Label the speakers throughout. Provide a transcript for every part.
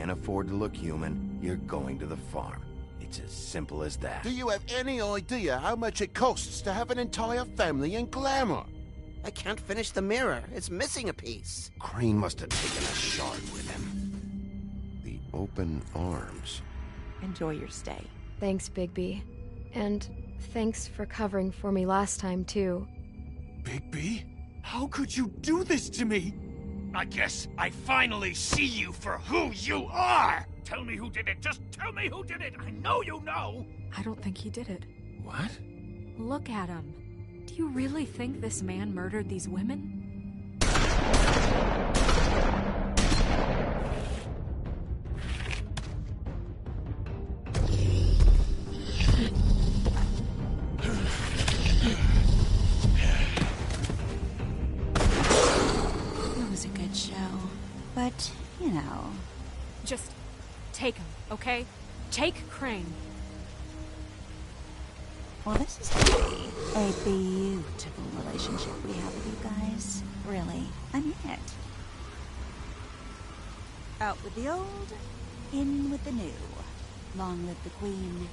Speaker 1: can't afford to look human, you're going to the farm. It's as simple as that.
Speaker 2: Do you have any idea how much it costs to have an entire family in Glamour?
Speaker 3: I can't finish the mirror. It's missing a piece.
Speaker 1: Crane must have taken a shard with him. The open arms.
Speaker 4: Enjoy your stay.
Speaker 5: Thanks, Bigby. And thanks for covering for me last time, too.
Speaker 6: Bigby? How could you do this to me?
Speaker 7: I guess I finally see you for who you are! Tell me who did it! Just tell me who did it! I know you know!
Speaker 8: I don't think he did it.
Speaker 6: What?
Speaker 8: Look at him. Do you really think this man murdered these women?
Speaker 4: It was a good show. But, you know...
Speaker 8: Just take him, okay? Take Crane.
Speaker 4: Well, this is gonna be a beautiful relationship we have with you guys. Really. I mean it. Out with the old, in with the new. Long live the Queen.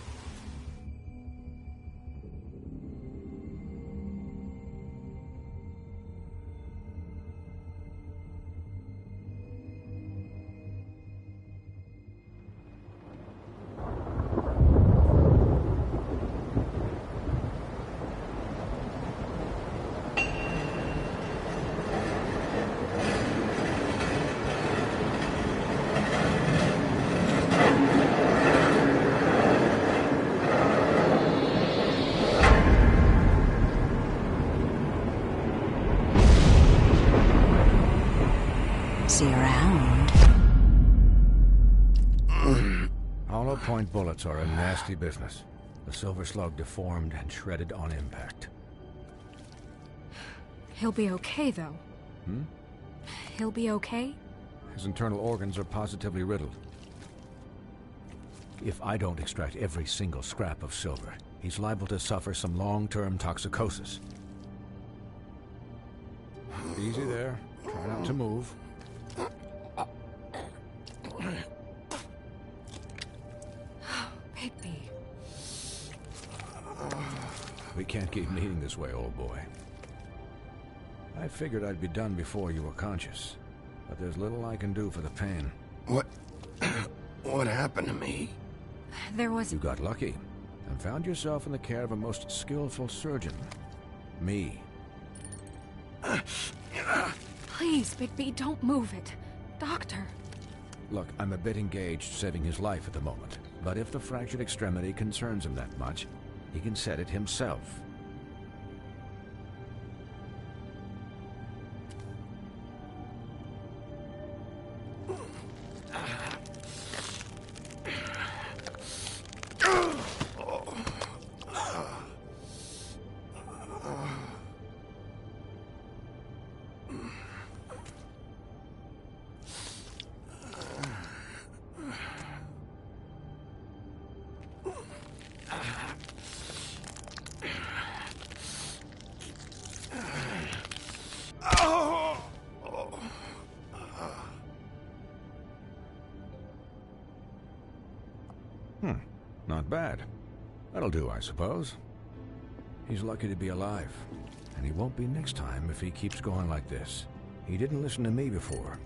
Speaker 4: See you around.
Speaker 9: Hollow point bullets are a nasty business. The Silver Slug deformed and shredded on impact.
Speaker 8: He'll be okay, though. He'll be okay?
Speaker 9: His internal organs are positively riddled. If I don't extract every single scrap of silver, he's liable to suffer some long-term toxicosis. Easy there. Try not to move.
Speaker 8: Bigby.
Speaker 9: We can't keep meeting this way, old boy. I figured I'd be done before you were conscious, but there's little I can do for the pain.
Speaker 1: What happened to me?
Speaker 8: There was...
Speaker 9: You got lucky and found yourself in the care of a most skillful surgeon. Me.
Speaker 8: Please, Bigby, don't move it. Doctor.
Speaker 9: Look, I'm a bit engaged saving his life at the moment, but if the fractured extremity concerns him that much, he can set it himself. Not bad. That'll do, I suppose. He's lucky to be alive, and he won't be next time if he keeps going like this. He didn't listen to me before.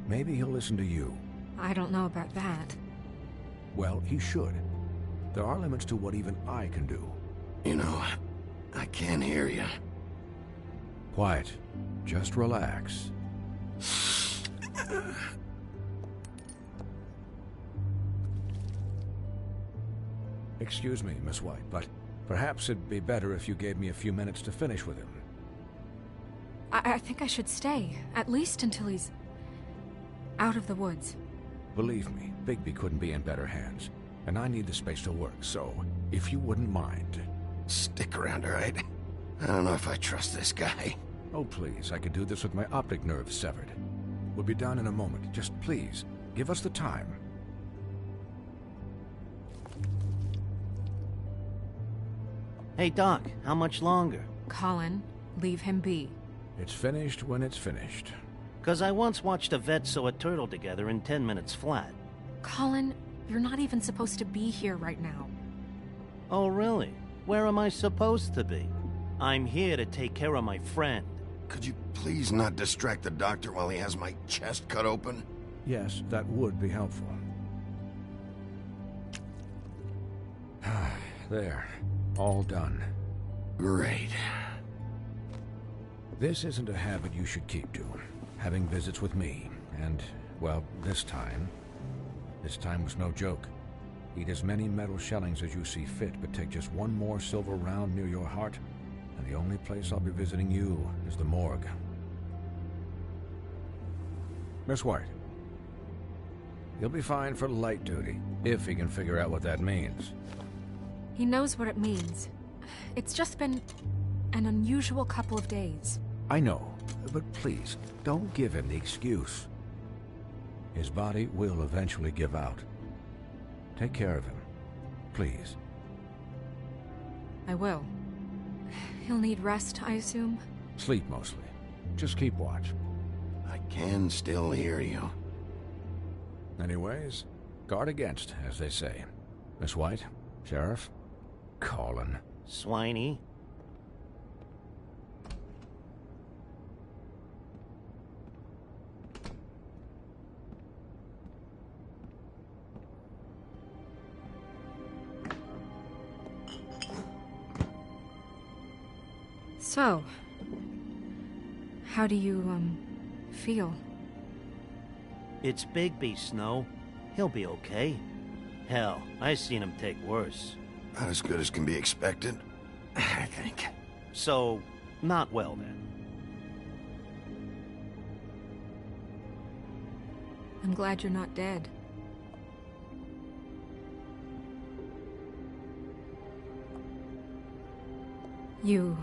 Speaker 9: Maybe he'll listen to you.
Speaker 8: I don't know about that.
Speaker 9: Well, he should. There are limits to what even I can do.
Speaker 1: You know, I can't hear you.
Speaker 9: Quiet. Just relax. Excuse me, Miss White, but perhaps it'd be better if you gave me a few minutes to finish with him.
Speaker 8: I think I should stay, at least until he's out of the woods.
Speaker 9: Believe me, Bigby couldn't be in better hands, and I need the space to work, so if you wouldn't mind.
Speaker 1: Stick around, all right? I don't know if I trust this guy.
Speaker 9: Oh, please, I could do this with my optic nerve severed. We'll be done in a moment. Just please, give us the time.
Speaker 3: Hey, Doc, how much longer?
Speaker 8: Colin, leave him be.
Speaker 9: It's finished when it's finished.
Speaker 3: 'Cause I once watched a vet sew a turtle together in 10 minutes flat.
Speaker 8: Colin, you're not even supposed to be here right now.
Speaker 3: Oh, really? Where am I supposed to be? I'm here to take care of my friend.
Speaker 1: Could you please not distract the doctor while he has my chest cut open?
Speaker 9: Yes, that would be helpful. There. All done.
Speaker 1: Great.
Speaker 9: This isn't a habit you should keep to. Having visits with me. And, well, this time was no joke. Eat as many metal shellings as you see fit, but take just one more silver round near your heart, and the only place I'll be visiting you is the morgue. Miss White. You'll be fine for light duty, if he can figure out what that means.
Speaker 8: He knows what it means. It's just been an unusual couple of days.
Speaker 9: I know, but please, don't give him the excuse. His body will eventually give out. Take care of him, please.
Speaker 8: I will. He'll need rest, I assume?
Speaker 9: Sleep mostly. Just keep watch.
Speaker 1: I can still hear you.
Speaker 9: Anyways, guard against, as they say. Miss White, Sheriff, Colin.
Speaker 3: Swiney.
Speaker 8: So, how do you, feel?
Speaker 3: It's Bigby, Snow. He'll be okay. Hell, I've seen him take worse.
Speaker 1: Not as good as can be expected, I think.
Speaker 3: So, not well then.
Speaker 8: I'm glad you're not dead. You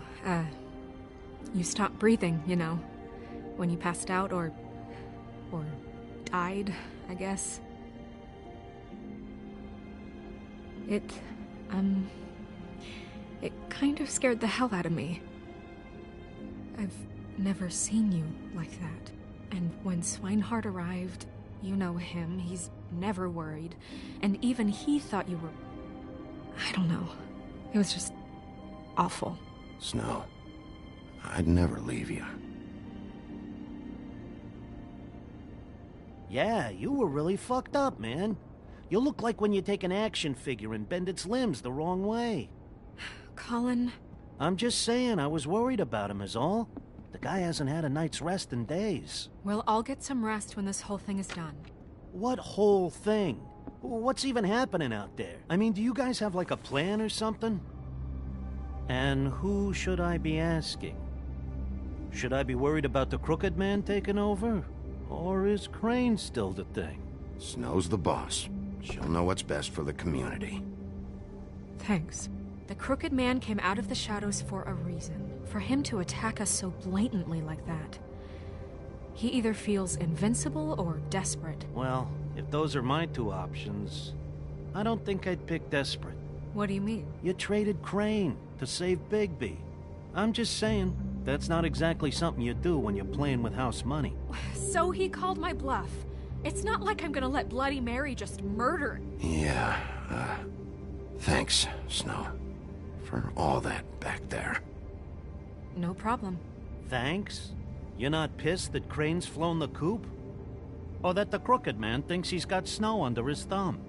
Speaker 8: stopped breathing, you know, when you passed out or died, I guess. It kind of scared the hell out of me. I've never seen you like that. And when Swinehart arrived, you know him, he's never worried. And even he thought you were... I don't know. It was just awful.
Speaker 1: Snow, I'd never leave you.
Speaker 3: Yeah, you were really fucked up, man. You look like when you take an action figure and bend its limbs the wrong way.
Speaker 8: Colin...
Speaker 3: I'm just saying, I was worried about him is all. The guy hasn't had a night's rest in days.
Speaker 8: Well, I'll get some rest when this whole thing is done.
Speaker 3: What whole thing? What's even happening out there? I mean, do you guys have like a plan or something? And who should I be asking? Should I be worried about the Crooked Man taking over? Or is Crane still the thing?
Speaker 1: Snow's the boss. She'll know what's best for the community.
Speaker 8: Thanks. The Crooked Man came out of the shadows for a reason. For him to attack us so blatantly like that. He either feels invincible or desperate.
Speaker 3: Well, if those are my two options, I don't think I'd pick desperate.
Speaker 8: What do you mean?
Speaker 3: You traded Crane to save Bigby. I'm just saying, that's not exactly something you do when you're playing with house money.
Speaker 8: So he called my bluff. It's not like I'm gonna let Bloody Mary just murder...
Speaker 1: Yeah, thanks, Snow. For all that back there.
Speaker 8: No problem.
Speaker 3: Thanks? You're not pissed that Crane's flown the coop? Or that the Crooked Man thinks he's got Snow under his thumb?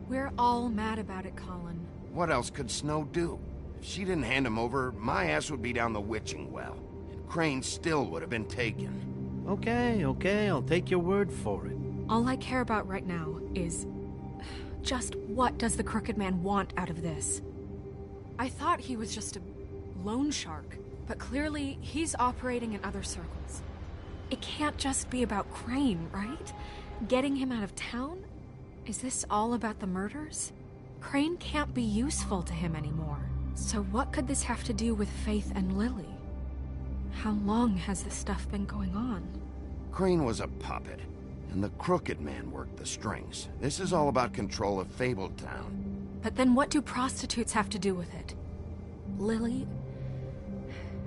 Speaker 8: We're all mad about it, Colin.
Speaker 1: What else could Snow do? If she didn't hand him over, my ass would be down the witching well. And Crane still would have been taken.
Speaker 3: Okay, I'll take your word for it.
Speaker 8: All I care about right now is... just what does the Crooked Man want out of this? I thought he was just a loan shark, but clearly he's operating in other circles. It can't just be about Crane, right? Getting him out of town? Is this all about the murders? Crane can't be useful to him anymore. So what could this have to do with Faith and Lily? How long has this stuff been going on?
Speaker 1: Crane was a puppet, and the Crooked Man worked the strings. This is all about control of Fabletown.
Speaker 8: But then what do prostitutes have to do with it? Lily?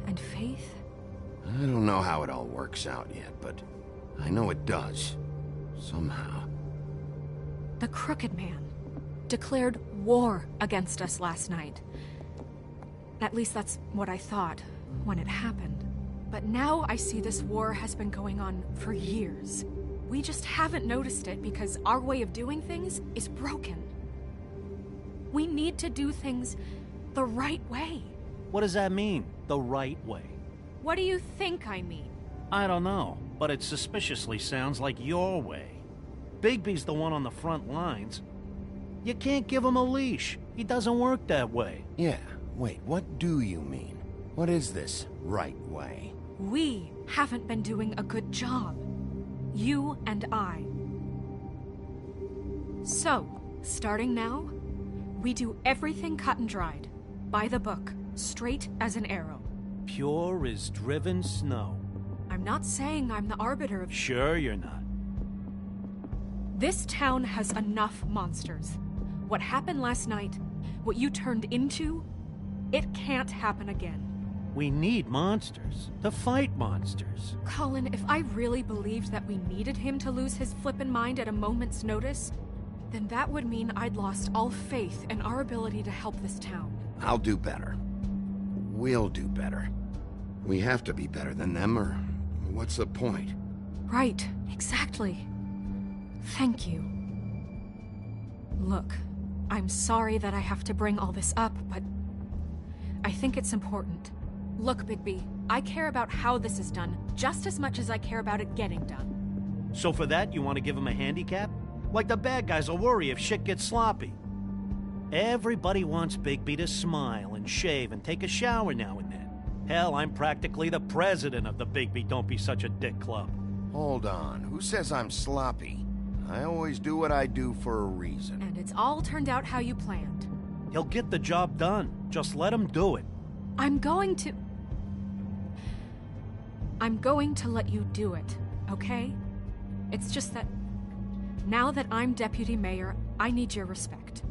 Speaker 8: And Faith?
Speaker 1: I don't know how it all works out yet, but I know it does. Somehow.
Speaker 8: The Crooked Man declared war against us last night. At least that's what I thought when it happened. But now I see this war has been going on for years. We just haven't noticed it because our way of doing things is broken. We need to do things the right way.
Speaker 3: What does that mean, the right way?
Speaker 8: What do you think I mean?
Speaker 3: I don't know, but it suspiciously sounds like your way. Bigby's the one on the front lines. You can't give him a leash. He doesn't work that way.
Speaker 1: Yeah, wait, what do you mean? What is this right way?
Speaker 8: We haven't been doing a good job. You and I. So, starting now, we do everything cut and dried. By the book, straight as an arrow.
Speaker 3: Pure as driven snow.
Speaker 8: I'm not saying I'm the arbiter of...
Speaker 3: Sure you're not.
Speaker 8: This town has enough monsters. What happened last night, what you turned into, it can't happen again.
Speaker 3: We need monsters to fight monsters.
Speaker 8: Colin, if I really believed that we needed him to lose his flippin' mind at a moment's notice, then that would mean I'd lost all faith in our ability to help this town.
Speaker 1: I'll do better. We'll do better. We have to be better than them, or what's the point?
Speaker 8: Right, exactly. Thank you. Look, I'm sorry that I have to bring all this up, but I think it's important. Look, Bigby, I care about how this is done just as much as I care about it getting done.
Speaker 3: So for that, you want to give him a handicap? Like the bad guys will worry if shit gets sloppy. Everybody wants Bigby to smile and shave and take a shower now and then. Hell, I'm practically the president of the Bigby Don't Be Such a Dick Club.
Speaker 1: Hold on, who says I'm sloppy? I always do what I do for a reason.
Speaker 8: And it's all turned out how you planned.
Speaker 3: He'll get the job done. Just let him do it.
Speaker 8: I'm going to let you do it, okay? It's just that now that I'm deputy mayor, I need your respect.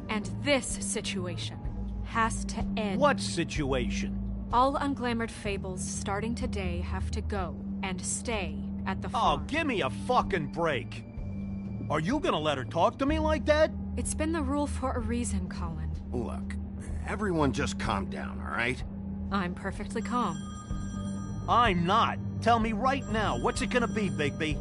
Speaker 8: And this situation has to end.
Speaker 3: What situation?
Speaker 8: All unglamored fables starting today have to go and stay at the farm.
Speaker 3: Oh, give me a fucking break. Are you gonna let her talk to me like that?
Speaker 8: It's been the rule for a reason, Colin.
Speaker 1: Look, everyone just calm down, all right?
Speaker 8: I'm perfectly calm.
Speaker 3: I'm not. Tell me right now, what's it gonna be, Bigby?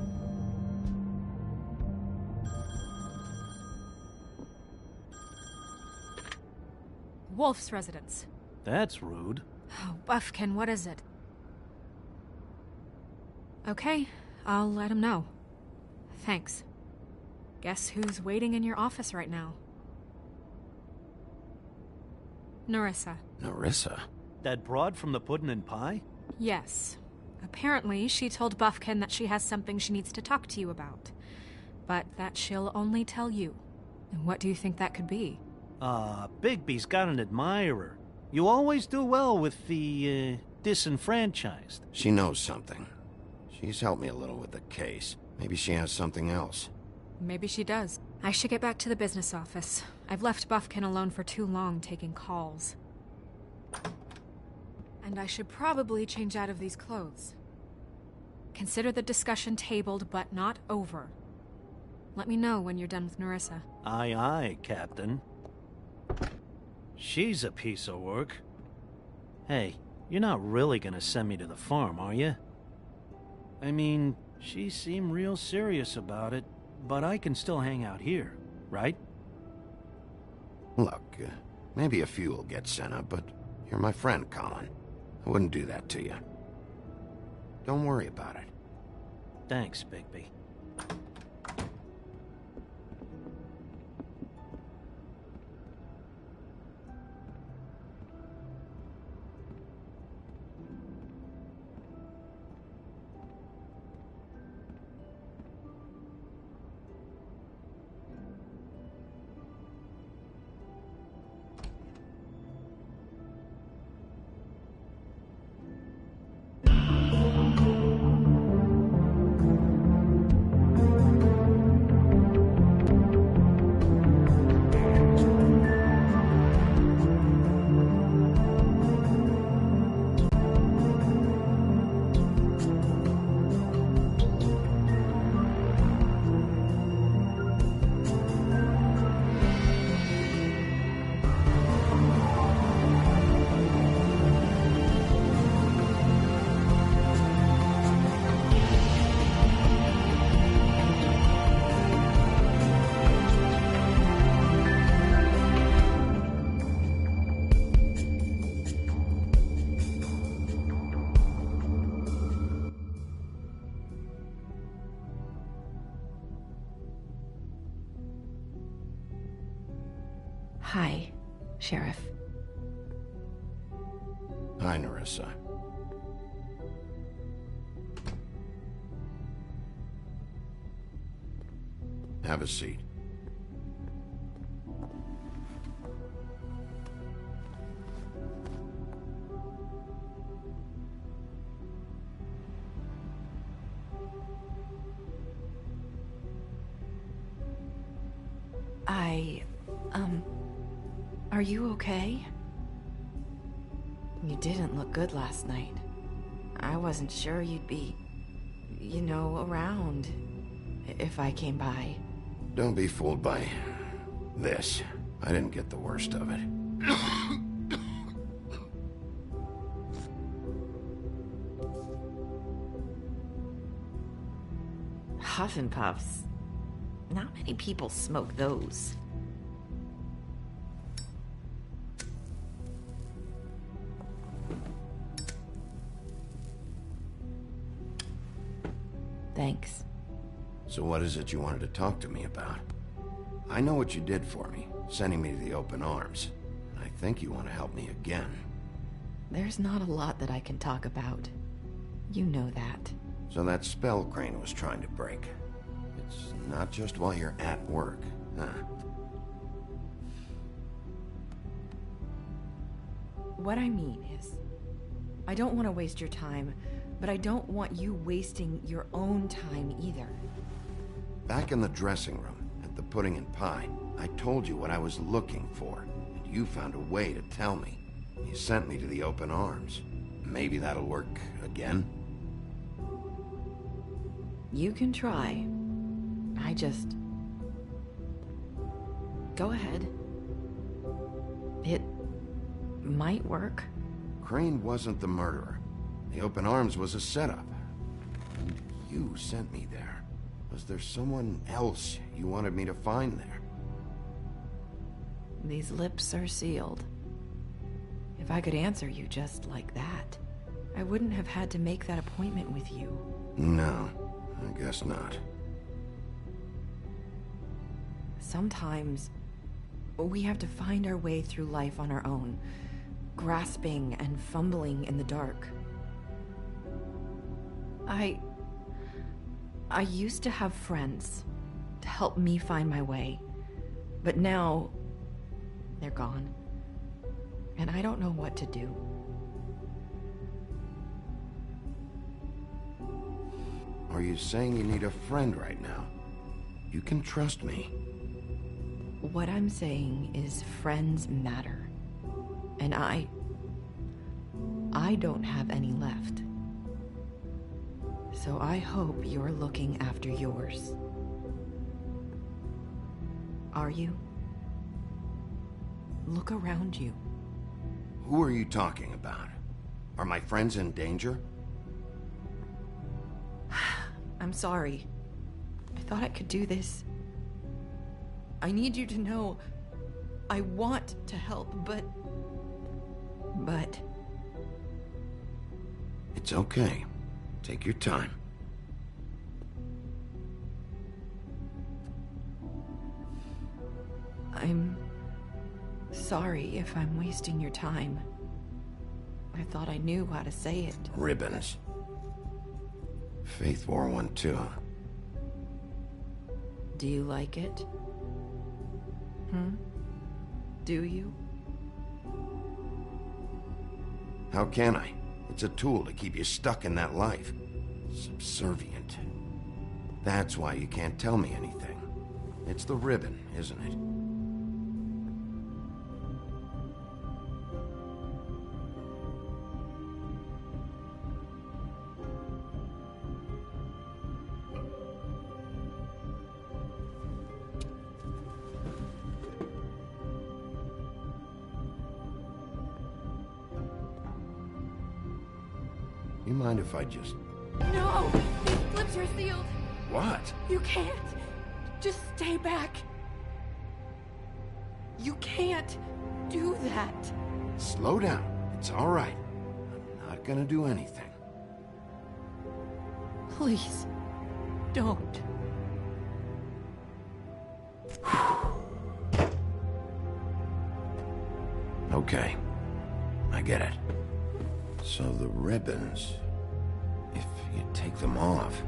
Speaker 8: Wolf's residence.
Speaker 3: That's rude.
Speaker 8: Oh, Buffkin, what is it? Okay, I'll let him know. Thanks. Guess who's waiting in your office right now? Nerissa.
Speaker 1: Nerissa?
Speaker 3: That broad from the Puddin' and Pie?
Speaker 8: Yes. Apparently, she told Buffkin that she has something she needs to talk to you about. But that she'll only tell you. And what do you think that could be?
Speaker 3: Bigby's got an admirer. You always do well with the, disenfranchised.
Speaker 1: She knows something. She's helped me a little with the case. Maybe she has something else.
Speaker 8: Maybe she does. I should get back to the business office. I've left Buffkin alone for too long taking calls. And I should probably change out of these clothes. Consider the discussion tabled, but not over. Let me know when you're done with Nerissa.
Speaker 3: Aye, aye, Captain. She's a piece of work. Hey, you're not really gonna send me to the farm, are you? I mean, she seemed real serious about it, but I can still hang out here, right?
Speaker 1: Look, maybe a few will get sent up, but you're my friend, Colin. I wouldn't do that to you. Don't worry about it.
Speaker 3: Thanks, Bigby.
Speaker 10: Hi, Sheriff.
Speaker 1: Hi, Nerissa. Have a seat.
Speaker 10: Are you okay? You didn't look good last night. I wasn't sure you'd be, you know, around if I came by.
Speaker 1: Don't be fooled by this. I didn't get the worst of it.
Speaker 10: Huff and Puffs. Not many people smoke those. Thanks.
Speaker 1: So what is it you wanted to talk to me about? I know what you did for me, sending me to the Open Arms. I think you want to help me again.
Speaker 10: There's not a lot that I can talk about. You know that.
Speaker 1: So that spell Crane was trying to break. It's not just while you're at work, huh?
Speaker 10: What I mean is, I don't want to waste your time, but I don't want you wasting your own time either.
Speaker 1: Back in the dressing room, at the Pudding and Pie, I told you what I was looking for, and you found a way to tell me. You sent me to the Open Arms. Maybe that'll work again?
Speaker 10: You can try. I just... Go ahead. It might work.
Speaker 1: Crane wasn't the murderer. The Open Arms was a setup. And you sent me there. Was there someone else you wanted me to find there?
Speaker 10: These lips are sealed. If I could answer you just like that, I wouldn't have had to make that appointment with you.
Speaker 1: No, I guess not.
Speaker 10: Sometimes, we have to find our way through life on our own, grasping and fumbling in the dark. I used to have friends to help me find my way, but now they're gone, and I don't know what to do.
Speaker 1: Are you saying you need a friend right now? You can trust me.
Speaker 10: What I'm saying is friends matter, and I don't have any left. So I hope you're looking after yours. Are you? Look around you.
Speaker 1: Who are you talking about? Are my friends in danger?
Speaker 10: I'm sorry. I thought I could do this. I need you to know I want to help, but...
Speaker 1: It's okay. Take your time.
Speaker 10: I'm sorry if I'm wasting your time. I thought I knew how to say it.
Speaker 1: Ribbons. Faith 412.
Speaker 10: Do you like it? Do you?
Speaker 1: How can I? It's a tool to keep you stuck in that life. Subservient. That's why you can't tell me anything. It's the ribbon, isn't it? You mind if I just...
Speaker 8: No! These lips are sealed!
Speaker 1: What?
Speaker 8: You can't! Just stay back! You can't do that!
Speaker 1: Slow down. It's all right. I'm not gonna do anything.
Speaker 8: Please, don't.
Speaker 1: Okay. I get it. So the ribbons... if you take them off...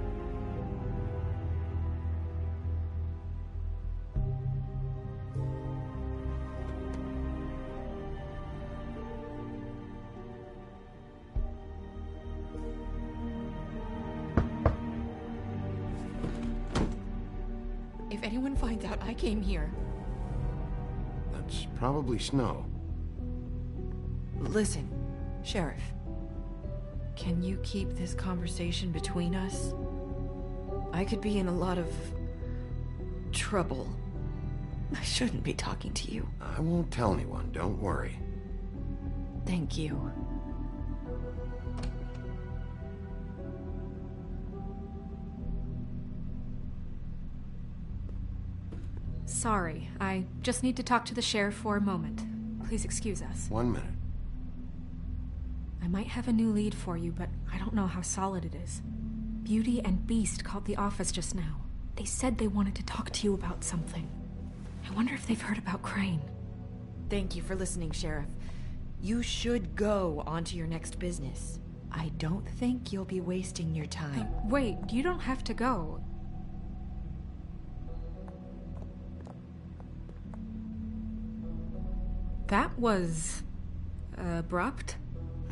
Speaker 10: If anyone finds out I came here...
Speaker 1: That's probably Snow.
Speaker 10: Listen, Sheriff. Can you keep this conversation between us? I could be in a lot of... trouble. I shouldn't be talking to you.
Speaker 1: I won't tell anyone, don't worry.
Speaker 10: Thank you.
Speaker 8: Sorry, I just need to talk to the sheriff for a moment. Please excuse us.
Speaker 1: 1 minute.
Speaker 8: I might have a new lead for you, but I don't know how solid it is. Beauty and Beast called the office just now. They said they wanted to talk to you about something. I wonder if they've heard about Crane.
Speaker 10: Thank you for listening, Sheriff. You should go on to your next business. I don't think you'll be wasting your time.
Speaker 8: Wait, you don't have to go. That was... abrupt?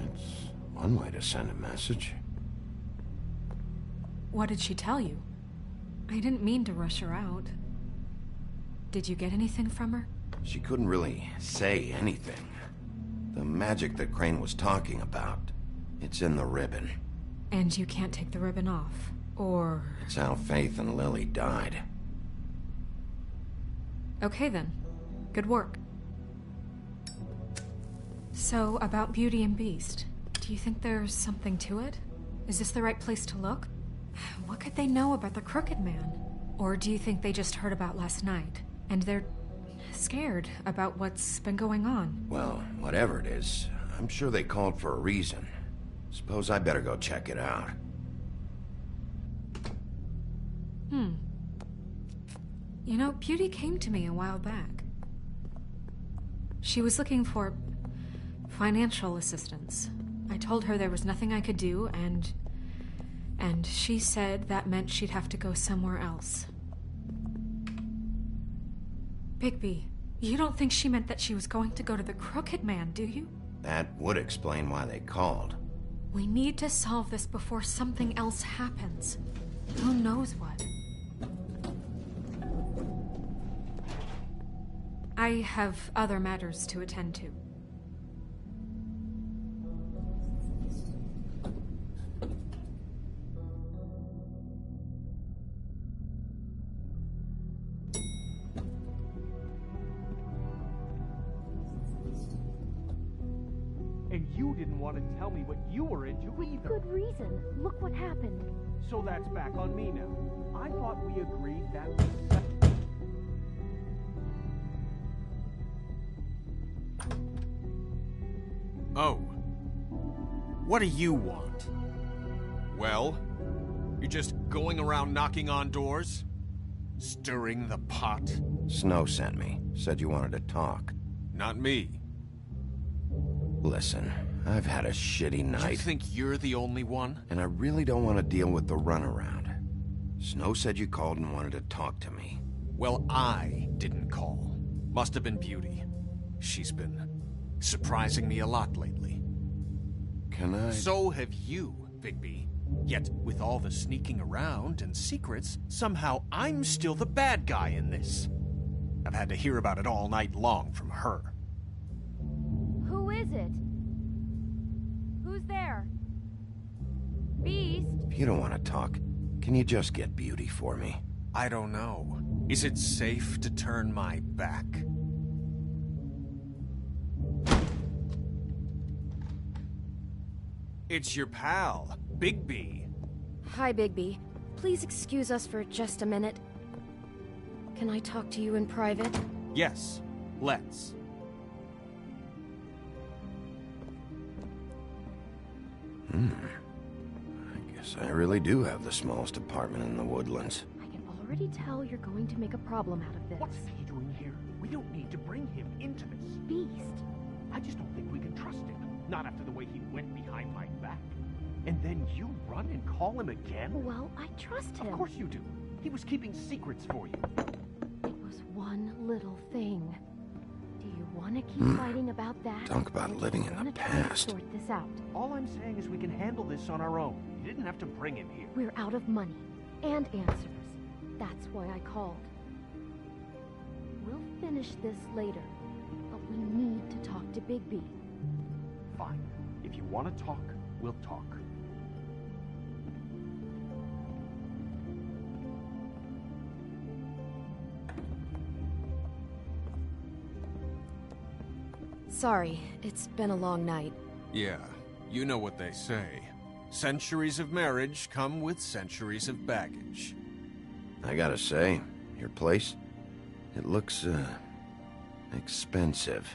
Speaker 1: It's one way to send a message.
Speaker 8: What did she tell you? I didn't mean to rush her out. Did you get anything from her?
Speaker 1: She couldn't really say anything. The magic that Crane was talking about, it's in the ribbon.
Speaker 8: And you can't take the ribbon off, or...
Speaker 1: It's how Faith and Lily died.
Speaker 8: Okay then. Good work. So, about Beauty and Beast, do you think there's something to it? Is this the right place to look? What could they know about the Crooked Man? Or do you think they just heard about last night, and they're scared about what's been going on?
Speaker 1: Well, whatever it is, I'm sure they called for a reason. Suppose I better go check it out.
Speaker 8: You know, Beauty came to me a while back. She was looking for financial assistance. I told her there was nothing I could do, and she said that meant she'd have to go somewhere else. Bigby, you don't think she meant that she was going to go to the Crooked Man, do you?
Speaker 1: That would explain why they called.
Speaker 8: We need to solve this before something else happens. Who knows what? I have other matters to attend to.
Speaker 6: And you didn't want to tell me what you were into either.
Speaker 11: Good reason. Look what happened.
Speaker 6: So that's back on me now. I thought we agreed that...
Speaker 7: Oh. What do you want? Well, you're just going around knocking on doors? Stirring the pot?
Speaker 1: Snow sent me. Said you wanted to talk.
Speaker 7: Not me.
Speaker 1: Listen, I've had a shitty night.
Speaker 7: You think you're the only one?
Speaker 1: And I really don't want to deal with the runaround. Snow said you called and wanted to talk to me.
Speaker 7: Well, I didn't call. Must have been Beauty. She's been surprising me a lot lately.
Speaker 1: Can I...
Speaker 7: So have you, Bigby. Yet, with all the sneaking around and secrets, somehow I'm still the bad guy in this. I've had to hear about it all night long from her.
Speaker 11: Who is it? Who's there? Beast?
Speaker 1: If you don't want to talk, can you just get Beauty for me?
Speaker 7: I don't know. Is it safe to turn my back? It's your pal, Bigby.
Speaker 5: Hi, Bigby. Please excuse us for just a minute. Can I talk to you in private?
Speaker 7: Yes, let's.
Speaker 1: I guess I really do have the smallest apartment in the Woodlands.
Speaker 11: I can already tell you're going to make a problem out of this.
Speaker 6: What's he doing here? We don't need to bring him into this.
Speaker 11: Beast,
Speaker 7: I just don't think we can trust him. Not after the way he went behind my back. And then you run and call him again?
Speaker 11: Well, I trust him.
Speaker 7: Of course you do. He was keeping secrets for you.
Speaker 11: It was one little thing. Do you want to keep fighting about that?
Speaker 1: Talk about living in the past.
Speaker 11: Sort this out.
Speaker 7: All I'm saying is we can handle this on our own. You didn't have to bring him here.
Speaker 11: We're out of money and answers. That's why I called. We'll finish this later, but we need to talk to Bigby.
Speaker 7: Fine. If you want to talk, we'll talk.
Speaker 5: Sorry, it's been a long night.
Speaker 7: Yeah, you know what they say. Centuries of marriage come with centuries of baggage.
Speaker 1: I gotta say, your place, it looks, expensive.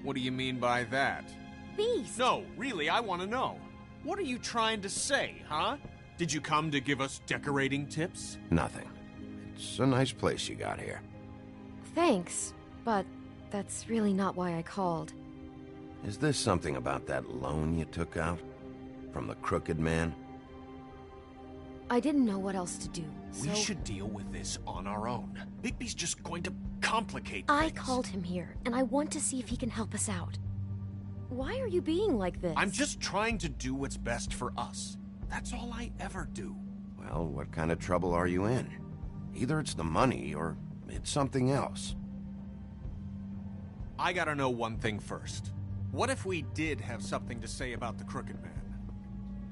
Speaker 7: What do you mean by that?
Speaker 5: Beast!
Speaker 7: No, really, I want to know. What are you trying to say, huh? Did you come to give us decorating tips?
Speaker 1: Nothing. It's a nice place you got here.
Speaker 5: Thanks, but that's really not why I called.
Speaker 1: Is this something about that loan you took out? From the Crooked Man?
Speaker 5: I didn't know what else to do, so...
Speaker 7: We should deal with this on our own. Bigby's just going to complicate
Speaker 5: I
Speaker 7: things.
Speaker 5: called him here, and I want to see if he can help us out. Why are you being like this?
Speaker 7: I'm just trying to do what's best for us. That's all I ever do.
Speaker 1: Well, what kind of trouble are you in? Either it's the money, or it's something else.
Speaker 7: I gotta know one thing first. What if we did have something to say about the Crooked Man?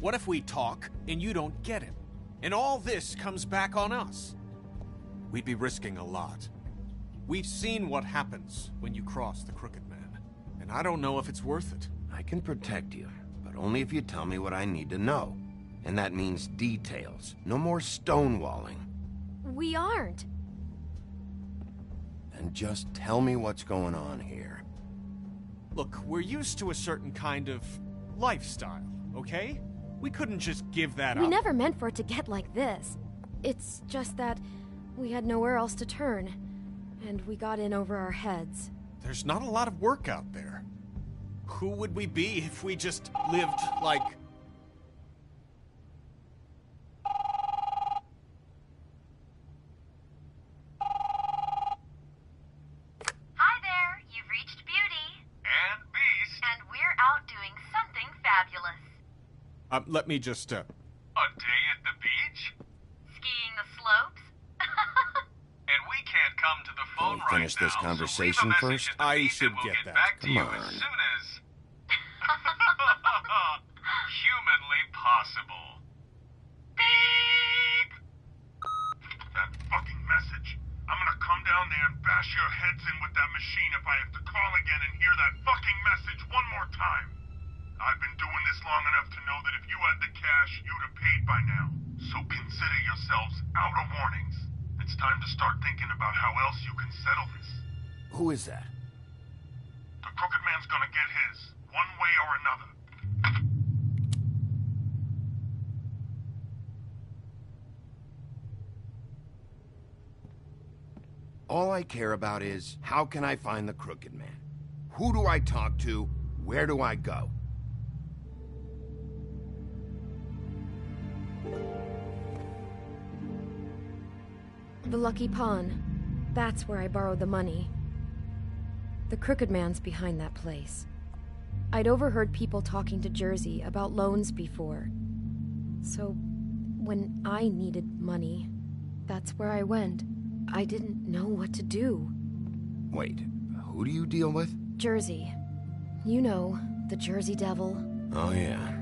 Speaker 7: What if we talk, and you don't get him? And all this comes back on us? We'd be risking a lot. We've seen what happens when you cross the Crooked Man, and I don't know if it's worth it.
Speaker 1: I can protect you, but only if you tell me what I need to know. And that means details. No more stonewalling.
Speaker 5: We aren't.
Speaker 1: And just tell me what's going on here.
Speaker 7: Look, we're used to a certain kind of lifestyle, okay? We couldn't just give that up.
Speaker 5: We never meant for it to get like this. It's just that we had nowhere else to turn, and we got in over our heads.
Speaker 7: There's not a lot of work out there. Who would we be if we just lived like...
Speaker 12: Hi there, you've reached Beauty.
Speaker 13: And Beast.
Speaker 12: And we're out doing something fabulous.
Speaker 7: Let me just,
Speaker 13: A day at the beach?
Speaker 12: Skiing the slopes?
Speaker 13: And we can't come to the phone
Speaker 1: Can we finish this conversation first?
Speaker 7: I should get that.
Speaker 13: Come on. As soon as... humanly possible. Beep! That fucking message. I'm gonna come down there and bash your heads in with that machine if I have to call again and hear that fucking message one more time. I've been doing this long enough to know that if you had the cash, you'd have paid by now. So consider yourselves out of warnings. It's time to start thinking about how else you can settle this.
Speaker 1: Who is that?
Speaker 13: The Crooked Man's gonna get his, one way or another.
Speaker 1: All I care about is, how can I find the Crooked Man? Who do I talk to? Where do I go?
Speaker 5: The Lucky Pawn. That's where I borrowed the money. The Crooked Man's behind that place. I'd overheard people talking to Jersey about loans before. So, when I needed money, that's where I went. I didn't know what to do.
Speaker 1: Wait, who do you deal with?
Speaker 5: Jersey. You know, the Jersey Devil.
Speaker 1: Oh yeah,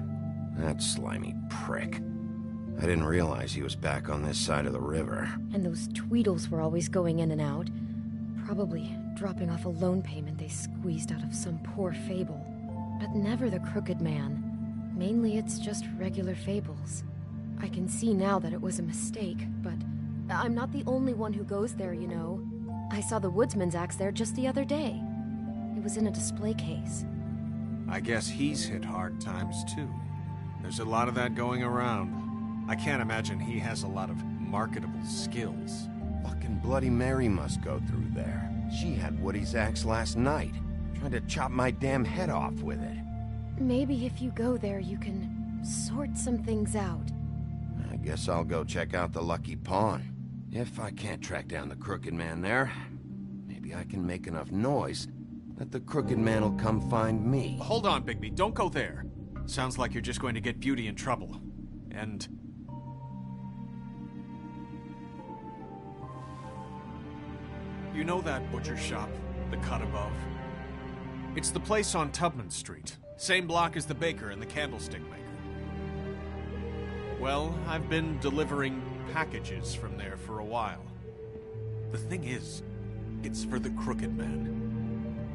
Speaker 1: that slimy prick. I didn't realize he was back on this side of the river.
Speaker 5: And those Tweedles were always going in and out. Probably dropping off a loan payment they squeezed out of some poor fable. But never the Crooked Man. Mainly it's just regular fables. I can see now that it was a mistake, but I'm not the only one who goes there, you know. I saw the Woodsman's axe there just the other day. It was in a display case.
Speaker 7: I guess he's hit hard times too. There's a lot of that going around. I can't imagine he has a lot of marketable skills.
Speaker 1: Fucking Bloody Mary must go through there. She had Woody's axe last night. Trying to chop my damn head off with it.
Speaker 5: Maybe if you go there, you can sort some things out.
Speaker 1: I guess I'll go check out the Lucky Pawn. If I can't track down the Crooked Man there, maybe I can make enough noise that the Crooked Man will come find me.
Speaker 7: Hold on, Bigby. Don't go there. Sounds like you're just going to get Beauty in trouble. And... you know that butcher shop? The cut above? It's the place on Tubman Street. Same block as the baker and the candlestick maker. Well, I've been delivering packages from there for a while. The thing is, it's for the Crooked Man.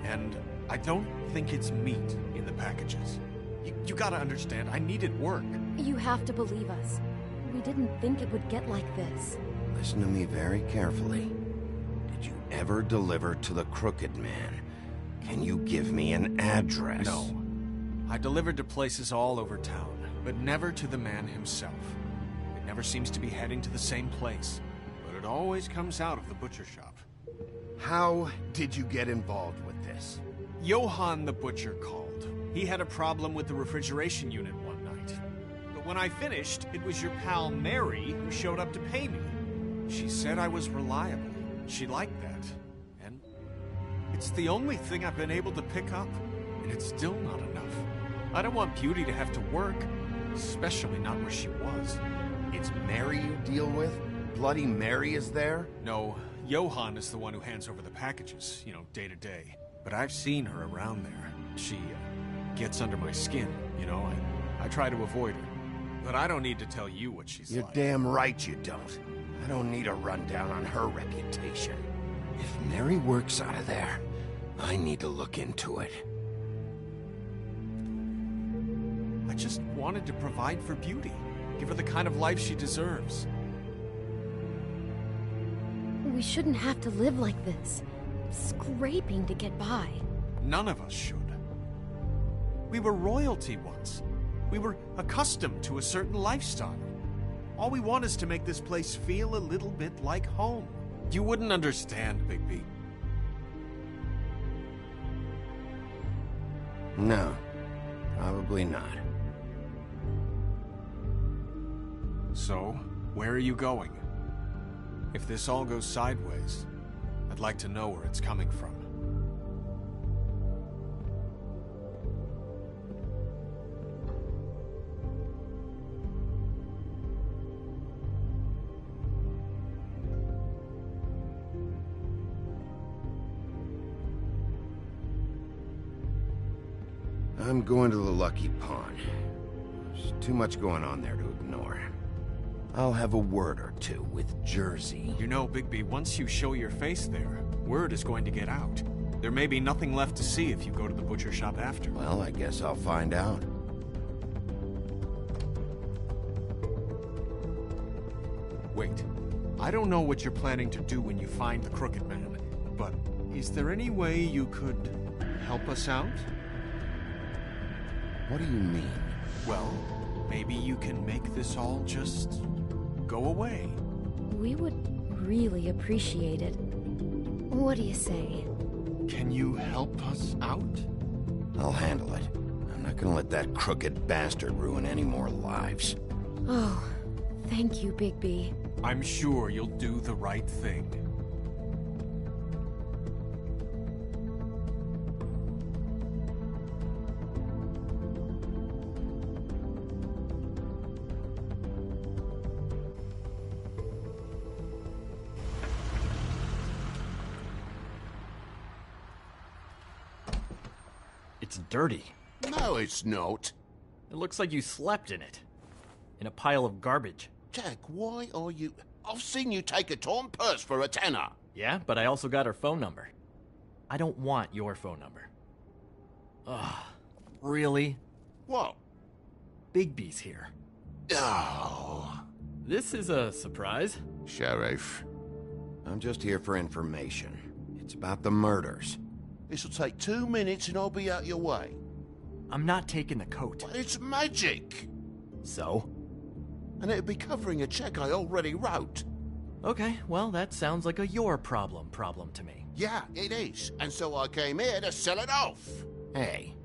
Speaker 7: And I don't think it's meat in the packages. You gotta understand, I needed work.
Speaker 5: You have to believe us. We didn't think it would get like this.
Speaker 1: Listen to me very carefully. Did you ever deliver to the Crooked Man? Can you give me an address?
Speaker 7: No. I delivered to places all over town, but never to the man himself. It never seems to be heading to the same place, but it always comes out of the butcher shop.
Speaker 2: How did you get involved with this?
Speaker 7: Johann the butcher called. He had a problem with the refrigeration unit one night. But when I finished, it was your pal Mary who showed up to pay me. She said I was reliable. She liked that. And it's the only thing I've been able to pick up, and it's still not enough. I don't want Beauty to have to work, especially not where she was.
Speaker 1: It's Mary you deal with? Bloody Mary is there?
Speaker 7: No, Johann is the one who hands over the packages, you know, day to day. But I've seen her around there. She gets under my skin, you know. I try to avoid her. But I don't need to tell you what she's
Speaker 1: You're
Speaker 7: like.
Speaker 1: damn right you don't. I don't need a rundown on her reputation. If Mary works out of there, I need to look into it.
Speaker 7: I just wanted to provide for Beauty. Give her the kind of life she deserves.
Speaker 5: We shouldn't have to live like this, scraping to get by.
Speaker 7: None of us should. We were royalty once. We were accustomed to a certain lifestyle. All we want is to make this place feel a little bit like home. You wouldn't understand, Bigby.
Speaker 1: No, probably not.
Speaker 7: So, where are you going? If this all goes sideways, I'd like to know where it's coming from.
Speaker 1: I'm going to the Lucky Pawn. There's too much going on there to ignore. I'll have a word or two with Jersey.
Speaker 7: You know, Bigby, once you show your face there, word is going to get out. There may be nothing left to see if you go to the butcher shop after.
Speaker 1: Well, I guess I'll find out.
Speaker 7: Wait. I don't know what you're planning to do when you find the Crooked Man, but is there any way you could help us out?
Speaker 1: What do you mean?
Speaker 7: Well, maybe you can make this all just go away.
Speaker 5: We would really appreciate it. What do you say?
Speaker 7: Can you help us out?
Speaker 1: I'll handle it. I'm not gonna let that crooked bastard ruin any more lives.
Speaker 5: Oh, thank you, Bigby.
Speaker 7: I'm sure you'll do the right thing.
Speaker 14: It's dirty.
Speaker 2: No, it's not.
Speaker 14: It looks like you slept in it. In a pile of garbage.
Speaker 2: Jack, why are you... I've seen you take a torn purse for a tenner.
Speaker 14: Yeah, but I also got her phone number. I don't want your phone number. Ugh. Really?
Speaker 2: What?
Speaker 14: Bigby's here.
Speaker 2: Oh.
Speaker 14: This is a surprise.
Speaker 2: Sheriff.
Speaker 1: I'm just here for information. It's about the murders.
Speaker 2: This'll take 2 minutes and I'll be out your way.
Speaker 14: I'm not taking the coat.
Speaker 2: But it's magic.
Speaker 14: So?
Speaker 2: And it'd be covering a check I already wrote.
Speaker 14: Okay, well, that sounds like a your problem to me.
Speaker 2: Yeah, it is. And so I came here to sell it off.
Speaker 1: Hey,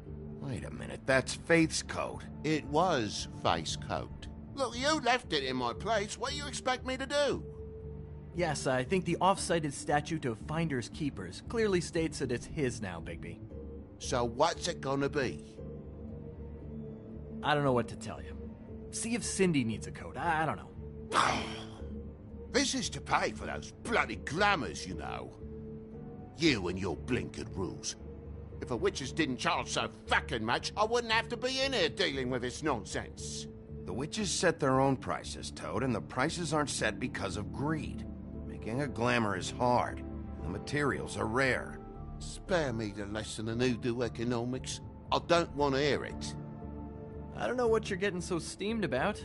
Speaker 1: wait a minute. That's Faith's coat.
Speaker 2: It was Faith's coat. Look, you left it in my place. What do you expect me to do?
Speaker 14: Yes, I think the off-cited statute of Finders Keepers clearly states that it's his now, Bigby.
Speaker 2: So what's it gonna be?
Speaker 14: I don't know what to tell you. See if Cindy needs a coat. I don't know.
Speaker 2: This is to pay for those bloody glamours, you know. You and your blinkered rules. If the witches didn't charge so fucking much, I wouldn't have to be in here dealing with this nonsense.
Speaker 1: The witches set their own prices, Toad, and the prices aren't set because of greed. Making a glamour is hard. The materials are rare.
Speaker 2: Spare me the lesson in hoodoo economics. I don't want to hear it.
Speaker 14: I don't know what you're getting so steamed about.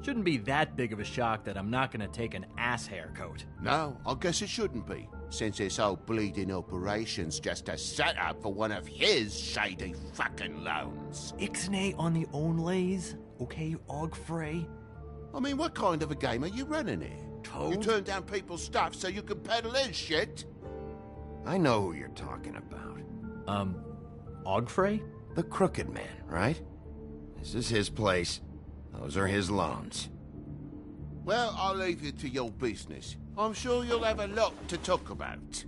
Speaker 14: Shouldn't be that big of a shock that I'm not gonna take an ass hair coat.
Speaker 2: No, I guess it shouldn't be, since this whole bleeding operation's just a setup for one of his shady fucking loans.
Speaker 14: Ixnay on the onlays, okay, Ogfrey?
Speaker 2: I mean, what kind of a game are you running here?
Speaker 14: Toad?
Speaker 2: You turn down people's stuff so you can peddle his shit?
Speaker 1: I know who you're talking about.
Speaker 14: Ogfrey?
Speaker 1: The Crooked Man, right? This is his place. Those are his loans.
Speaker 2: Well, I'll leave you to your business. I'm sure you'll have a lot to talk about.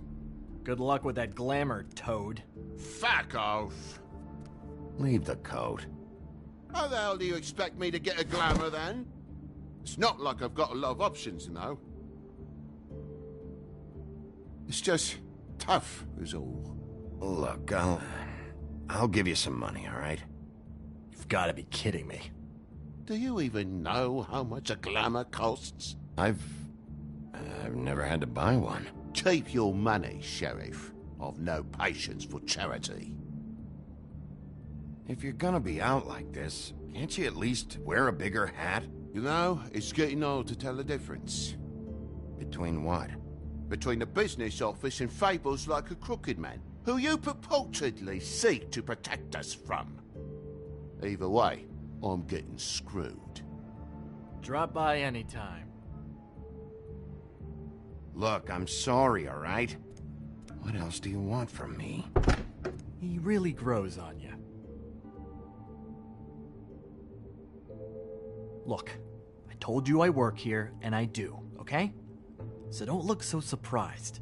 Speaker 14: Good luck with that glamour, Toad.
Speaker 2: Fuck off.
Speaker 1: Leave the coat.
Speaker 2: How the hell do you expect me to get a glamour, then? It's not like I've got a lot of options, you know. It's just tough, is all.
Speaker 1: Look, I'll give you some money, all right?
Speaker 14: You've got to be kidding me.
Speaker 2: Do you even know how much a glamour costs?
Speaker 1: I've never had to buy one.
Speaker 2: Keep your money, Sheriff. I've no patience for charity.
Speaker 1: If you're gonna be out like this, can't you at least wear a bigger hat?
Speaker 2: You know, it's getting old to tell the difference.
Speaker 1: Between what?
Speaker 2: Between the business office and fables like a Crooked Man, who you purportedly seek to protect us from. Either way, I'm getting screwed.
Speaker 14: Drop by anytime.
Speaker 1: Look, I'm sorry, all right? What else do you want from me?
Speaker 14: He really grows on you. Look, I told you I work here, and I do, okay? So don't look so surprised.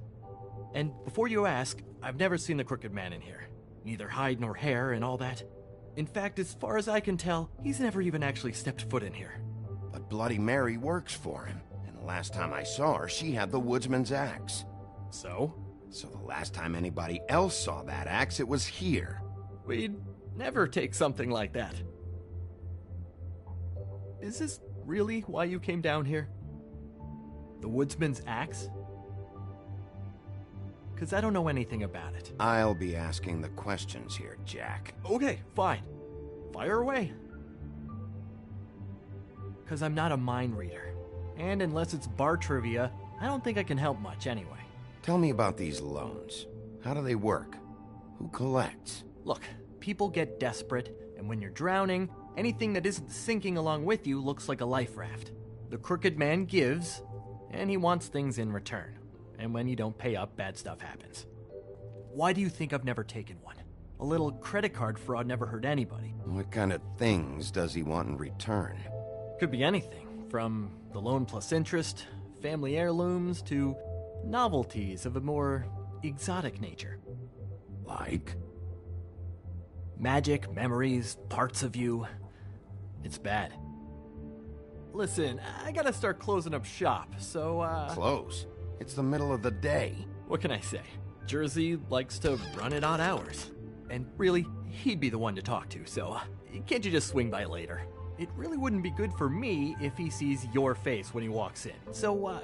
Speaker 14: And before you ask, I've never seen the Crooked Man in here. Neither hide nor hair and all that. In fact, as far as I can tell, he's never even actually stepped foot in here.
Speaker 1: But Bloody Mary works for him, and the last time I saw her, she had the woodsman's axe.
Speaker 14: So?
Speaker 1: So the last time anybody else saw that axe, it was here.
Speaker 14: We'd never take something like that. Is this really why you came down here? The woodsman's axe? Because I don't know anything about it.
Speaker 1: I'll be asking the questions here, Jack.
Speaker 14: Okay, fine. Fire away. Because I'm not a mind reader. And unless it's bar trivia, I don't think I can help much anyway.
Speaker 1: Tell me about these loans. How do they work? Who collects?
Speaker 14: Look, people get desperate, and when you're drowning, anything that isn't sinking along with you looks like a life raft. The Crooked Man gives, and he wants things in return. And when you don't pay up, bad stuff happens. Why do you think I've never taken one? A little credit card fraud never hurt anybody.
Speaker 1: What kind of things does he want in return?
Speaker 14: Could be anything, from the loan plus interest, family heirlooms, to novelties of a more exotic nature.
Speaker 1: Like?
Speaker 14: Magic, memories, parts of you. It's bad. Listen, I gotta start closing up shop, so,
Speaker 1: Close? It's the middle of the day.
Speaker 14: What can I say? Jersey likes to run at odd hours. And really, he'd be the one to talk to, so can't you just swing by later? It really wouldn't be good for me if he sees your face when he walks in. So,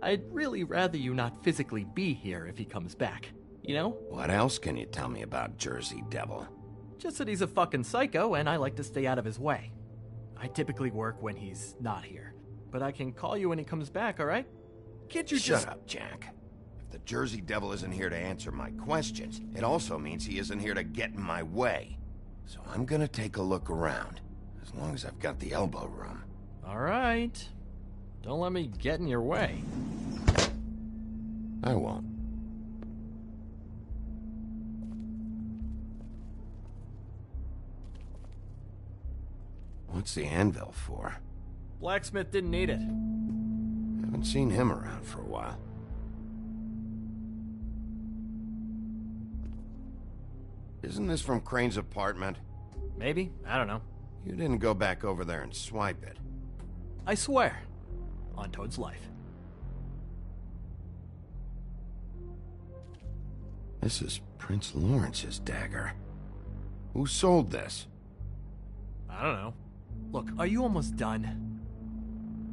Speaker 14: I'd really rather you not physically be here if he comes back. You know?
Speaker 1: What else can you tell me about Jersey Devil?
Speaker 14: Just that he's a fucking psycho and I like to stay out of his way. I typically work when he's not here. But I can call you when he comes back, alright? Can't you
Speaker 1: Shut up, Jack. If the Jersey Devil isn't here to answer my questions, it also means he isn't here to get in my way. So I'm gonna take a look around, as long as I've got the elbow room.
Speaker 14: Alright. Don't let me get in your way.
Speaker 1: I won't. What's the anvil for?
Speaker 14: Blacksmith didn't need it.
Speaker 1: Haven't seen him around for a while. Isn't this from Crane's apartment?
Speaker 14: Maybe. I don't know.
Speaker 1: You didn't go back over there and swipe it.
Speaker 14: I swear. On Toad's life.
Speaker 1: This is Prince Lawrence's dagger. Who sold this?
Speaker 14: I don't know. Look, are you almost done?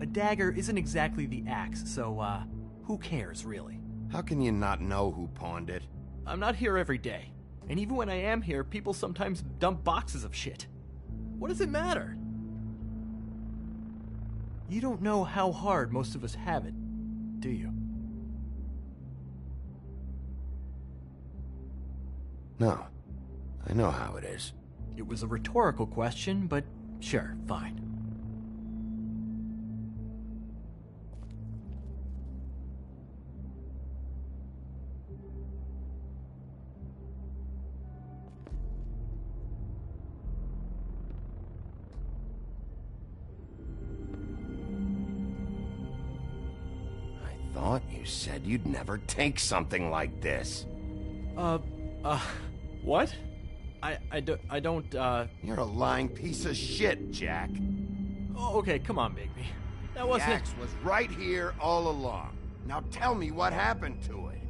Speaker 14: A dagger isn't exactly the axe, so, who cares, really?
Speaker 1: How can you not know who pawned it?
Speaker 14: I'm not here every day. And even when I am here, people sometimes dump boxes of shit. What does it matter? You don't know how hard most of us have it, do you?
Speaker 1: No. I know how it is.
Speaker 14: It was a rhetorical question, but sure, fine.
Speaker 1: I thought you said you'd never take something like this.
Speaker 14: What? I don't,
Speaker 1: You're a lying piece of shit, Jack.
Speaker 14: Oh, okay, come on, Bigby. That wasn't...
Speaker 1: The axe was right here all along. Now tell me what happened to it.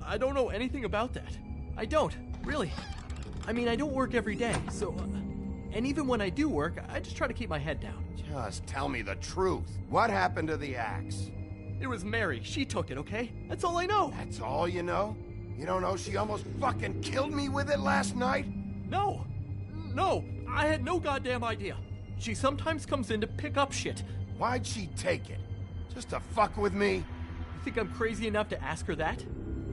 Speaker 14: I don't know anything about that. I don't, really. I mean, I don't work every day, so... and even when I do work, I just try to keep my head down.
Speaker 1: Just tell me the truth. What happened to the axe?
Speaker 14: It was Mary. She took it, okay? That's all I know.
Speaker 1: That's all you know? You don't know she almost fucking killed me with it last night?
Speaker 14: No! No! I had no goddamn idea. She sometimes comes in to pick up shit.
Speaker 1: Why'd she take it? Just to fuck with me?
Speaker 14: You think I'm crazy enough to ask her that?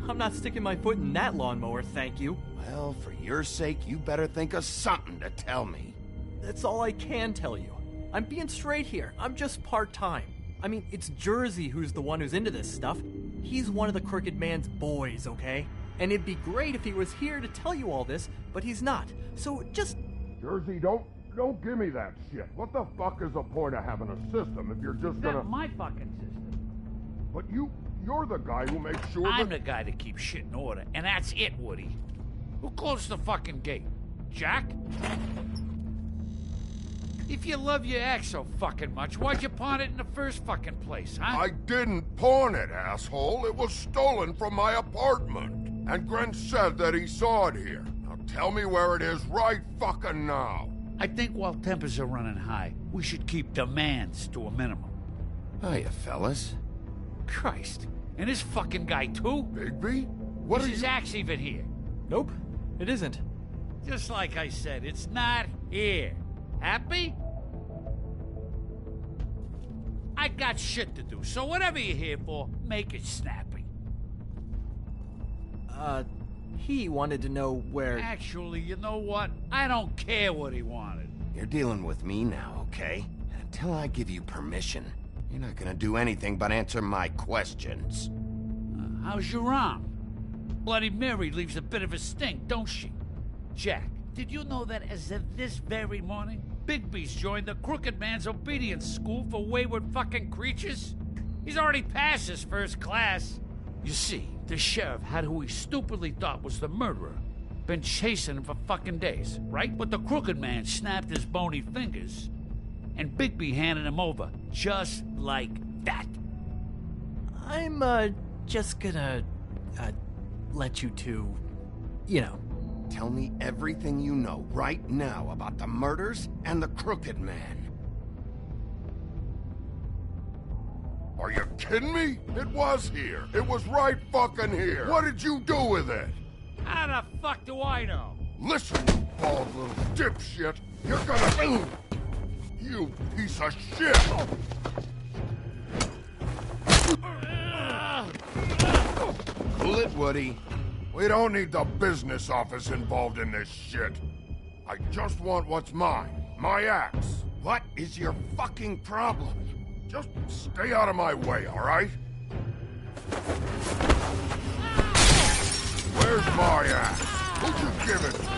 Speaker 14: I'm not sticking my foot in that lawnmower, thank you.
Speaker 1: Well, for your sake, you better think of something to tell me.
Speaker 14: That's all I can tell you. I'm being straight here. I'm just part-time. I mean, it's Jersey who's the one who's into this stuff. He's one of the Crooked Man's boys, okay? And it'd be great if he was here to tell you all this, but he's not. So just...
Speaker 15: Jersey, don't give me that shit. What the fuck is the point of having a system if you're just gonna...
Speaker 16: That's my fucking system.
Speaker 15: But you're the guy who makes sure
Speaker 16: I'm the guy that keeps shit in order, and that's it, Woody. Who closed the fucking gate? Jack? If you love your axe so fucking much, why'd you pawn it in the first fucking place, huh?
Speaker 15: I didn't pawn it, asshole. It was stolen from my apartment. And Gren said that he saw it here. Now tell me where it is right fucking now.
Speaker 16: I think while tempers are running high, we should keep demands to a minimum.
Speaker 1: Hiya, fellas.
Speaker 16: Christ. And this fucking guy, too?
Speaker 15: Bigby? What
Speaker 16: is his axe even here?
Speaker 14: Nope, it isn't.
Speaker 16: Just like I said, it's not here. Happy? I got shit to do, so whatever you're here for, make it snappy.
Speaker 14: He wanted to know where...
Speaker 16: Actually, you know what? I don't care what he wanted.
Speaker 1: You're dealing with me now, okay? Until I give you permission, you're not gonna do anything but answer my questions.
Speaker 16: How's your arm? Bloody Mary leaves a bit of a stink, don't she? Jack, did you know that as of this very morning, Bigby's joined the Crooked Man's obedience school for wayward fucking creatures? He's already passed his first class. You see, the sheriff had who he stupidly thought was the murderer. Been chasing him for fucking days, right? But the Crooked Man snapped his bony fingers, and Bigby handed him over, just like that.
Speaker 14: I'm, just gonna, let you two, you know.
Speaker 1: Tell me everything you know right now about the murders and the Crooked Man.
Speaker 15: Are you kidding me? It was here. It was right fucking here. What did you do with it?
Speaker 16: How the fuck do I know?
Speaker 15: Listen, you bald little dipshit. You're gonna... You piece of shit!
Speaker 1: Cool it, Woody.
Speaker 15: We don't need the business office involved in this shit. I just want what's mine. My axe.
Speaker 1: What is your fucking problem?
Speaker 15: Just stay out of my way, all right? Where's my axe? Who'd you give it to?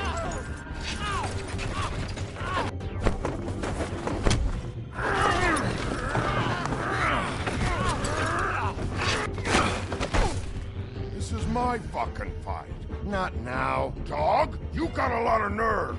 Speaker 15: fucking fight.
Speaker 1: Not now.
Speaker 15: Dog, you got a lot of nerve.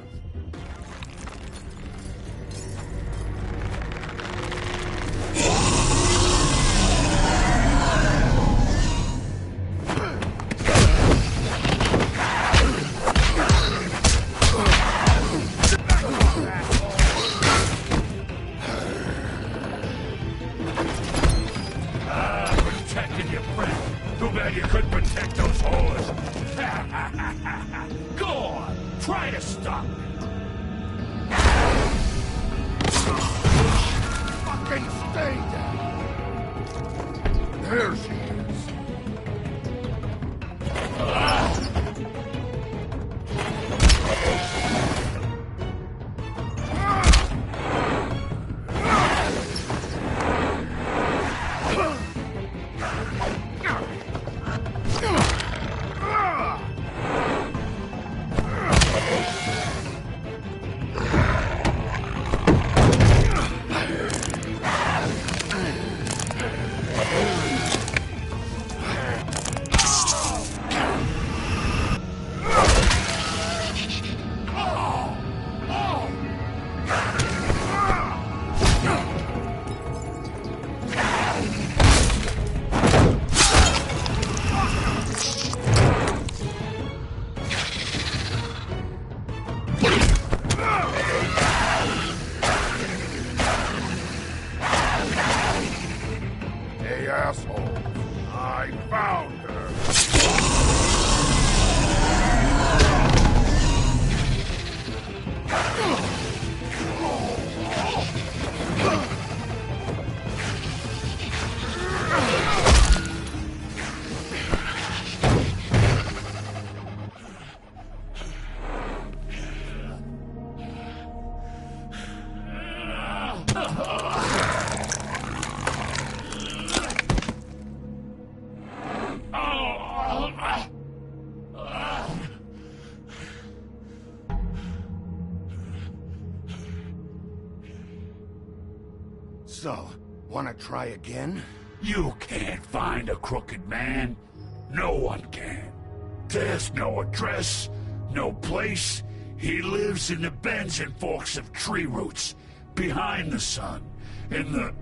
Speaker 13: Protecting your friend. Too bad you couldn't protect those whores. Go on, try to stop me.
Speaker 15: Fucking stay down. There she is. Asshole. I found her.
Speaker 1: So, wanna try again?
Speaker 13: You can't find a crooked man. No one can. There's no address, no place. He lives in the bends and forks of tree roots, behind the sun, in the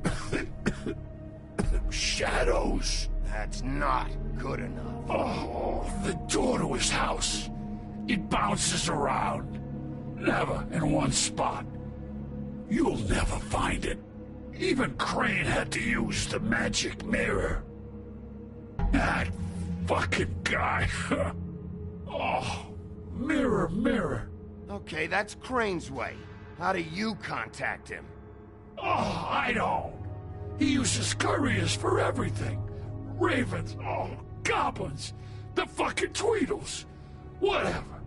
Speaker 13: shadows.
Speaker 1: That's not good enough.
Speaker 13: Oh, the door to his house. It bounces around. Never in one spot. You'll never find it. Even Crane had to use the magic mirror. That fucking guy. Oh, mirror, mirror.
Speaker 1: Okay, that's Crane's way. How do you contact him?
Speaker 13: Oh, I don't. He uses couriers for everything. Ravens, goblins, the fucking Tweedles. Whatever.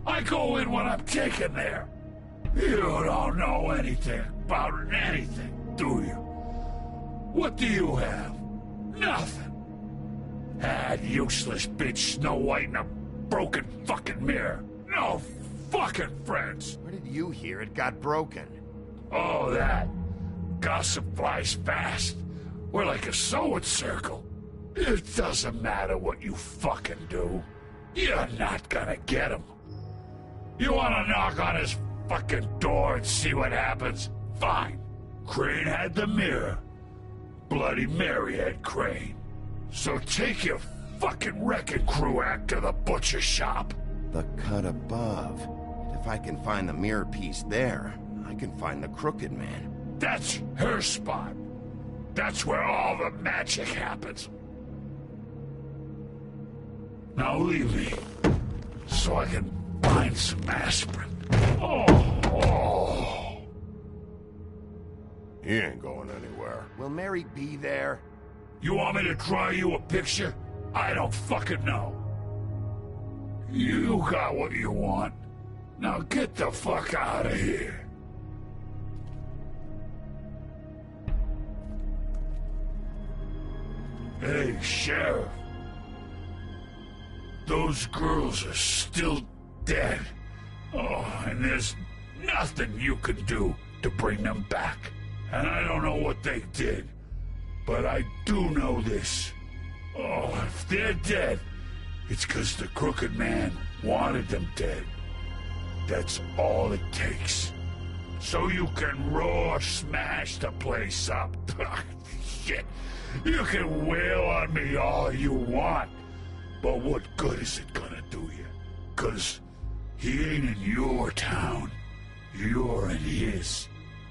Speaker 13: I go in when I'm taken there. You don't know anything about anything, do you? What do you have? Nothing. That useless bitch Snow White and a broken fucking mirror. No fucking friends.
Speaker 1: Where did you hear it got broken?
Speaker 13: Oh, that. Gossip flies fast. We're like a sewing circle. It doesn't matter what you fucking do. You're not gonna get him. You wanna knock on his fucking door and see what happens? Fine. Crane had the mirror. Bloody Mary had Crane. So take your fucking wrecking crew act to the butcher shop.
Speaker 1: The cut above. If I can find the mirror piece there, I can find the Crooked Man.
Speaker 13: That's her spot. That's where all the magic happens. Now leave me, so I can find some aspirin. Oh.
Speaker 15: He ain't going anywhere.
Speaker 1: Will Mary be there?
Speaker 13: You want me to draw you a picture? I don't fucking know. You got what you want. Now get the fuck out of here. Hey, Sheriff. Those girls are still dead. Oh, and there's nothing you can do to bring them back. And I don't know what they did, but I do know this. Oh, if they're dead, It's 'cause the Crooked Man wanted them dead. That's all it takes. So you can raw smash the place up. Shit. You can wail on me all you want, but what good is it gonna do you? 'Cause he ain't in your town. You're in his.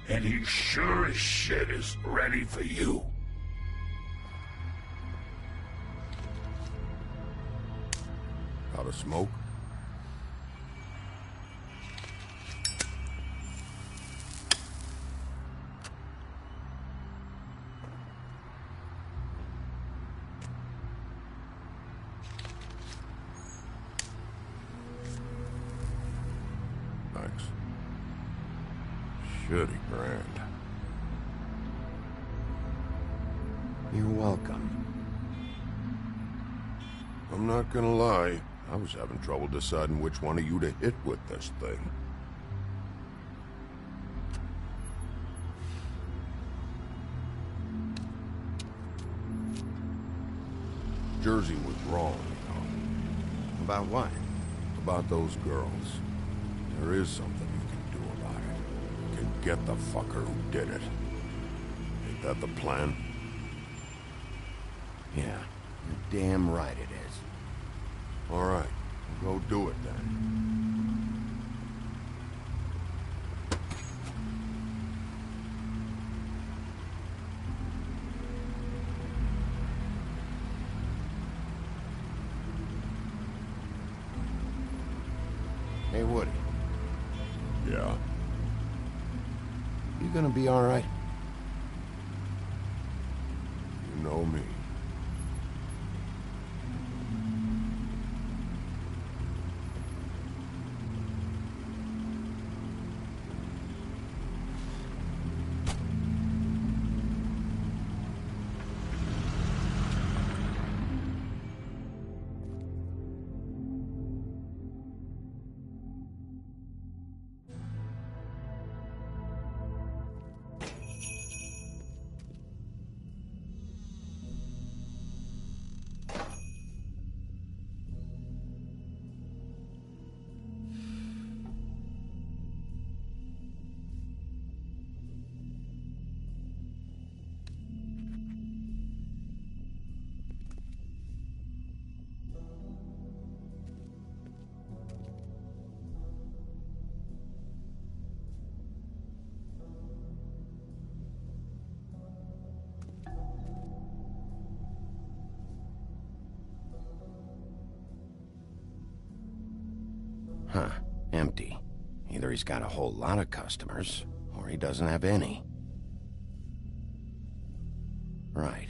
Speaker 13: And he sure as shit is ready for you.
Speaker 15: Out of smoke? Thanks. Shitty grand.
Speaker 1: You're welcome.
Speaker 15: I'm not gonna lie. I was having trouble deciding which one of you to hit with this thing. Jersey was wrong, you know.
Speaker 1: About what?
Speaker 15: About those girls. There is something you can do about it. You can get the fucker who did it. Ain't that the plan?
Speaker 1: Yeah, you're damn right it is.
Speaker 15: All right, go do it then.
Speaker 1: Hey, Woody.
Speaker 15: Yeah?
Speaker 1: You gonna be all right?
Speaker 15: You know me.
Speaker 1: Huh. Empty. Either he's got a whole lot of customers, or he doesn't have any. Right.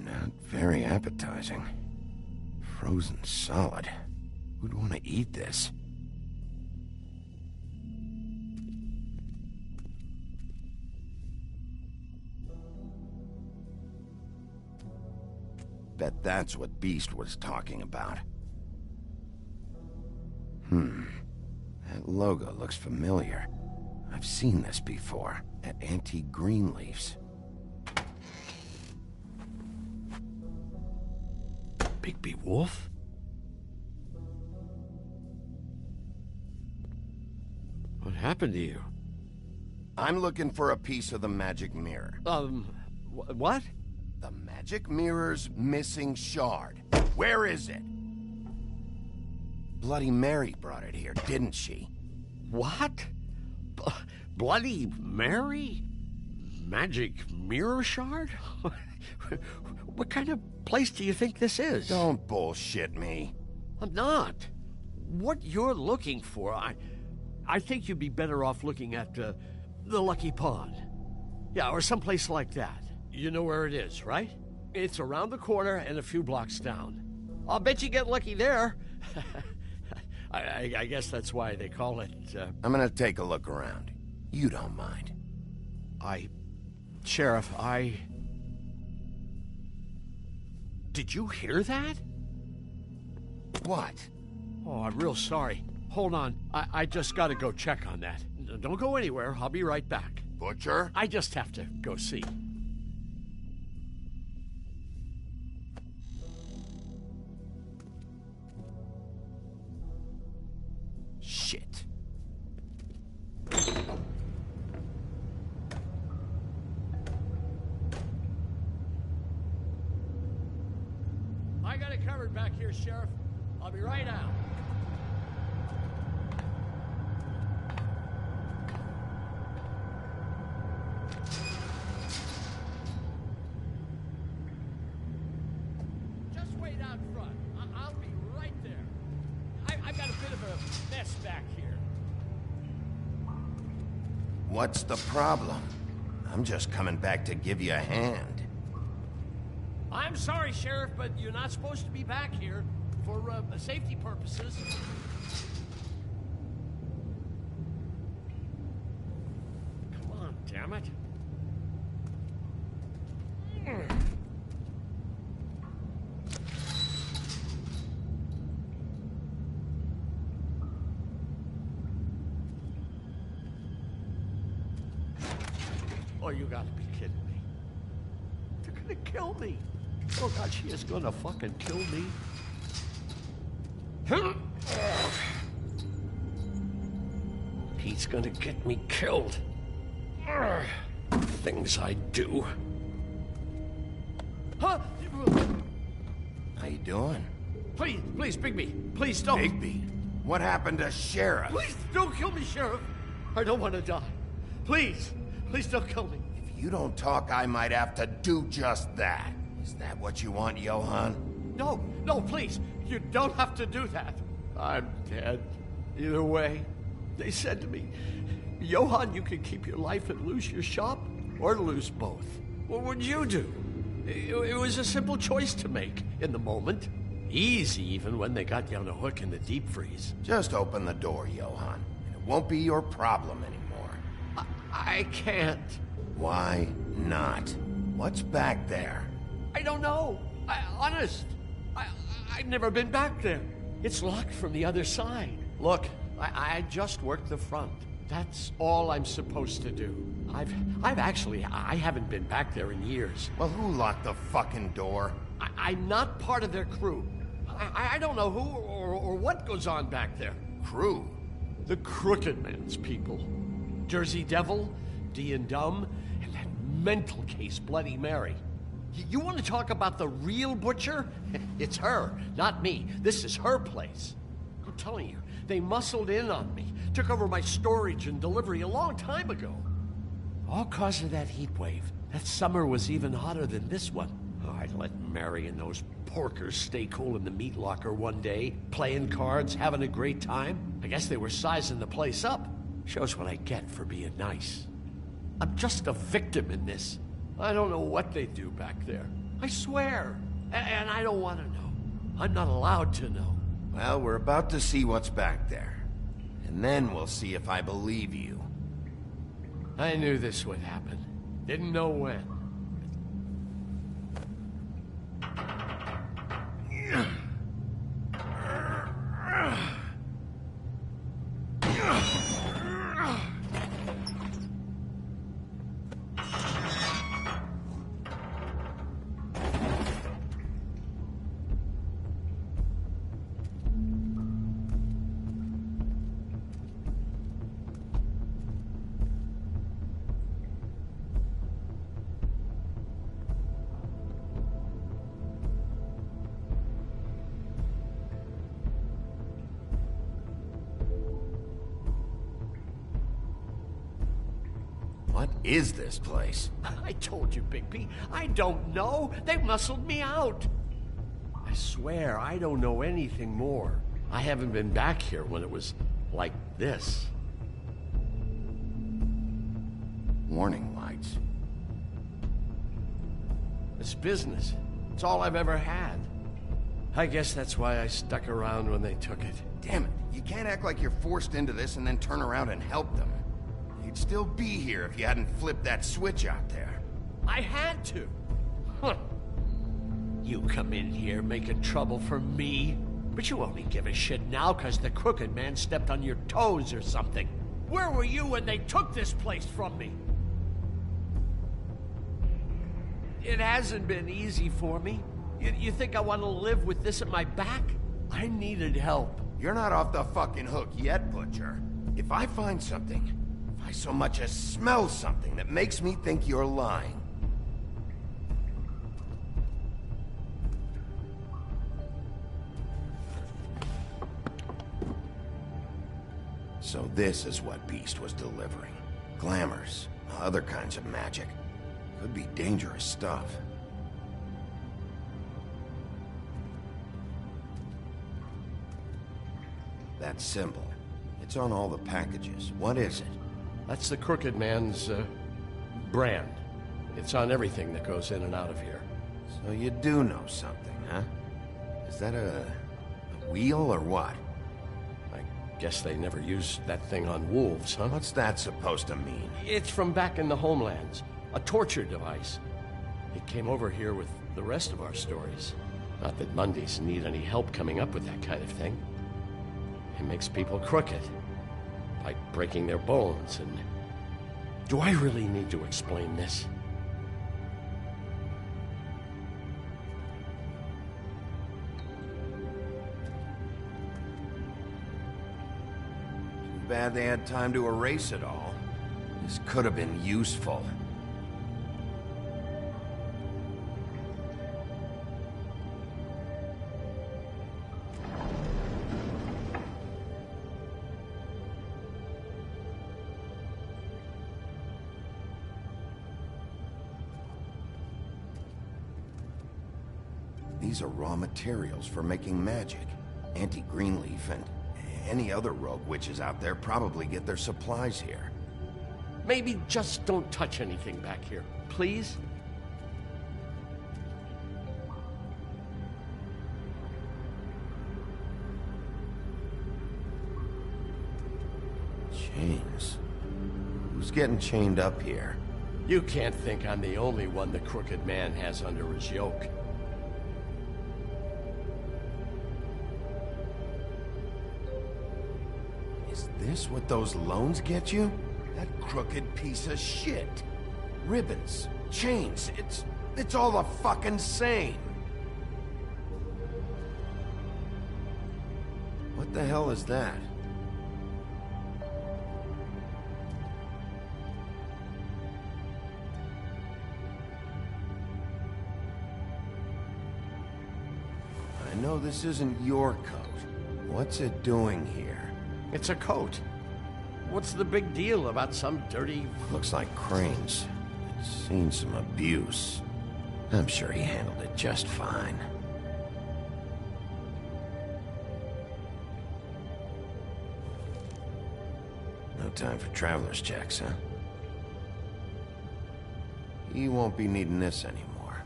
Speaker 1: Not very appetizing. Frozen solid. Who'd want to eat this? Bet that's what Beast was talking about. That logo looks familiar. I've seen this before, at Antique Greenleaf's.
Speaker 17: Bigby Wolf? What happened to you?
Speaker 1: I'm looking for a piece of the magic mirror.
Speaker 17: What?
Speaker 1: The magic mirror's missing shard. Where is it? Bloody Mary brought it here, didn't she?
Speaker 17: What? Bloody Mary? Magic mirror shard? What kind of place do you think this is?
Speaker 1: Don't bullshit me.
Speaker 17: I'm not. What you're looking for, I think you'd be better off looking at the Lucky Pond. Yeah, or someplace like that. You know where it is, right? It's around the corner and a few blocks down. I'll bet you get lucky there. I guess that's why they call it,
Speaker 1: I'm gonna take a look around. You don't mind.
Speaker 17: Sheriff, Did you hear that?
Speaker 1: What?
Speaker 17: Oh, I'm real sorry. Hold on. I just gotta go check on that. Don't go anywhere. I'll be right back.
Speaker 15: Butcher?
Speaker 17: I just have to go see.
Speaker 2: Shit.
Speaker 17: I got it covered back here, Sheriff. I'll be right out. Just wait out front. I'll be right there. I've got a bit of a mess back here.
Speaker 1: What's the problem? I'm just coming back to give you a hand.
Speaker 17: I'm sorry, Sheriff, but you're not supposed to be back here for safety purposes. Come on, damn it. Oh, you gotta be kidding me. They're gonna kill me. Oh, God, she is gonna fucking kill me. He's gonna get me killed. Things I do. Huh?
Speaker 1: How you doing?
Speaker 17: Please, Bigby, please don't.
Speaker 1: Bigby? What happened to Sheriff?
Speaker 17: Please don't kill me, Sheriff. I don't want to die. Please don't kill me.
Speaker 1: If you don't talk, I might have to do just that. Is that what you want, Johann?
Speaker 17: No, please. You don't have to do that. I'm dead. Either way, they said to me, Johann, you can keep your life and lose your shop, or lose both. What would you do? It was a simple choice to make in the moment. Easy, even when they got you on a hook in the deep freeze.
Speaker 1: Just open the door, Johann, and it won't be your problem anymore.
Speaker 17: I can't.
Speaker 1: Why not? What's back there?
Speaker 17: I don't know. Honest. I've never been back there. It's locked from the other side. Look, I just worked the front. That's all I'm supposed to do. I haven't been back there in years.
Speaker 1: Well, who locked the fucking door?
Speaker 17: I'm not part of their crew. I don't know who or what goes on back there.
Speaker 1: Crew?
Speaker 17: The Crooked Man's people. Jersey Devil, D and Dumb, and that mental case, Bloody Mary. You want to talk about the real Butcher? It's her, not me. This is her place. I'm telling you, they muscled in on me, took over my storage and delivery a long time ago. All cause of that heat wave. That summer was even hotter than this one. Oh, I let Mary and those porkers stay cool in the meat locker one day, playing cards, having a great time. I guess they were sizing the place up. Shows what I get for being nice. I'm just a victim in this. I don't know what they do back there. I swear. And I don't want to know. I'm not allowed to know.
Speaker 1: Well, we're about to see what's back there. And then we'll see if I believe you.
Speaker 17: I knew this would happen. Didn't know when.
Speaker 1: What is this place?
Speaker 17: I told you, Bigby. I don't know. They muscled me out. I swear, I don't know anything more. I haven't been back here when it was like this.
Speaker 1: Warning lights.
Speaker 17: It's business. It's all I've ever had. I guess that's why I stuck around when they took it.
Speaker 1: Damn it. You can't act like you're forced into this and then turn around and help them. You'd still be here if you hadn't flipped that switch out there.
Speaker 17: I had to. Huh. You come in here making trouble for me, but you only give a shit now because the Crooked Man stepped on your toes or something. Where were you when they took this place from me? It hasn't been easy for me. You think I want to live with this at my back? I needed help.
Speaker 1: You're not off the fucking hook yet, Butcher. If I find something, if I so much as smell something that makes me think you're lying... So this is what Beast was delivering. Glamours, other kinds of magic. Could be dangerous stuff. That symbol. It's on all the packages. What is it?
Speaker 17: That's the Crooked Man's, brand. It's on everything that goes in and out of here.
Speaker 1: So you do know something, huh? Is that a wheel or what?
Speaker 17: Guess they never used that thing on wolves, huh?
Speaker 1: What's that supposed to mean?
Speaker 17: It's from back in the homelands. A torture device. It came over here with the rest of our stories. Not that Mundies need any help coming up with that kind of thing. It makes people crooked. By breaking their bones and... Do I really need to explain this?
Speaker 1: Bad they had time to erase it all. This could have been useful. These are raw materials for making magic. Auntie Greenleaf and any other rogue witches out there probably get their supplies here.
Speaker 17: Maybe just don't touch anything back here, please?
Speaker 1: Chains. Who's getting chained up here?
Speaker 17: You can't think I'm the only one the Crooked Man has under his yoke.
Speaker 1: Is this what those loans get you? That crooked piece of shit. Ribbons, chains, it's all the fucking same. What the hell is that? I know this isn't your coat. What's it doing here?
Speaker 17: It's a coat. What's the big deal about some dirty...
Speaker 1: Looks like Crane's. It's seen some abuse. I'm sure he handled it just fine. No time for traveler's checks, huh? He won't be needing this anymore.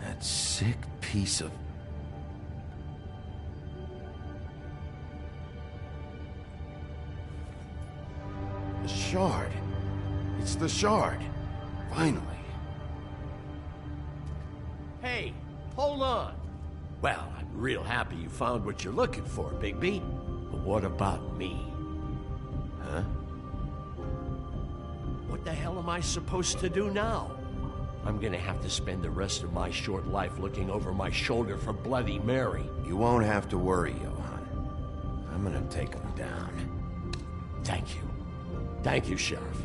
Speaker 1: That sick piece of... The shard. It's the shard. Finally.
Speaker 17: Hey, hold on. Well, I'm real happy you found what you're looking for, Bigby. But what about me?
Speaker 1: Huh?
Speaker 17: What the hell am I supposed to do now? I'm gonna have to spend the rest of my short life looking over my shoulder for Bloody Mary.
Speaker 1: You won't have to worry, Johann. I'm gonna take him down.
Speaker 17: Thank you. Thank you, Sheriff.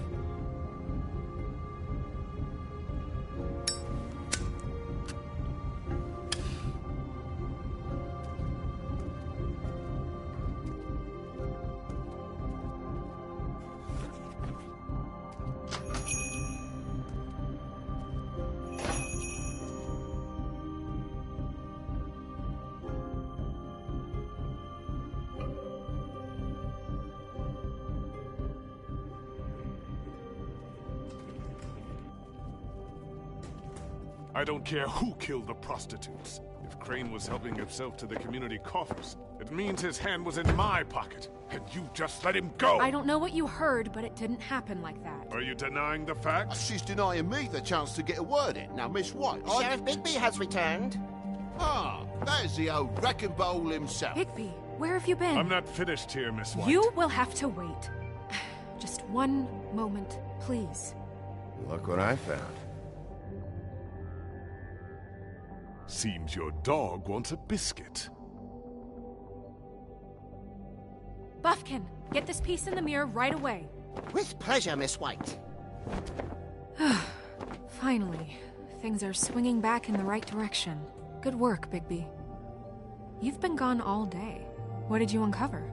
Speaker 13: I don't care who killed the prostitutes. If Crane was helping himself to the community coffers, it means his hand was in my pocket, and you just let him go!
Speaker 8: I don't know what you heard, but it didn't happen like that.
Speaker 13: Are you denying the facts?
Speaker 2: She's denying me the chance to get a word in. Now, Miss White...
Speaker 18: Sheriff Bigby has returned.
Speaker 2: Ah, there's the old wrecking bowl himself.
Speaker 8: Higby, Where have you been?
Speaker 13: I'm not finished here, Miss White.
Speaker 8: You will have to wait. Just one moment, please.
Speaker 1: Look what I found.
Speaker 13: Seems your dog wants a biscuit.
Speaker 8: Buffkin, get this piece in the mirror right away.
Speaker 18: With pleasure, Miss White.
Speaker 8: Finally, things are swinging back in the right direction. Good work, Bigby. You've been gone all day. What did you uncover?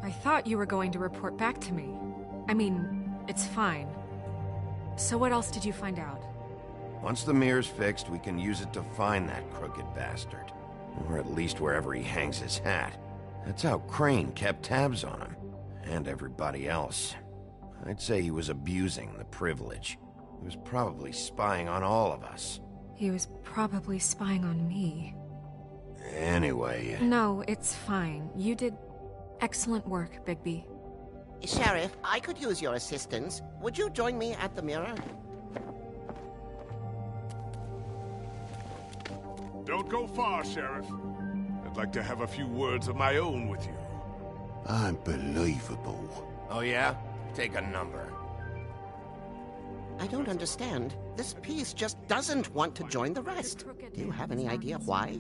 Speaker 8: I thought you were going to report back to me. I mean, it's fine. So what else did you find out?
Speaker 1: Once the mirror's fixed, we can use it to find that crooked bastard. Or at least wherever he hangs his hat. That's how Crane kept tabs on him. And everybody else. I'd say he was abusing the privilege. He was probably spying on all of us.
Speaker 8: He was probably spying on me.
Speaker 1: Anyway...
Speaker 8: No, it's fine. You did excellent work, Bigby.
Speaker 18: Sheriff, I could use your assistance. Would you join me at the mirror?
Speaker 13: Don't go far, Sheriff. I'd like to have a few words of my own with you.
Speaker 2: Unbelievable.
Speaker 1: Oh yeah? Take a number.
Speaker 18: I don't understand. This piece just doesn't want to join the rest. Do you have any idea why?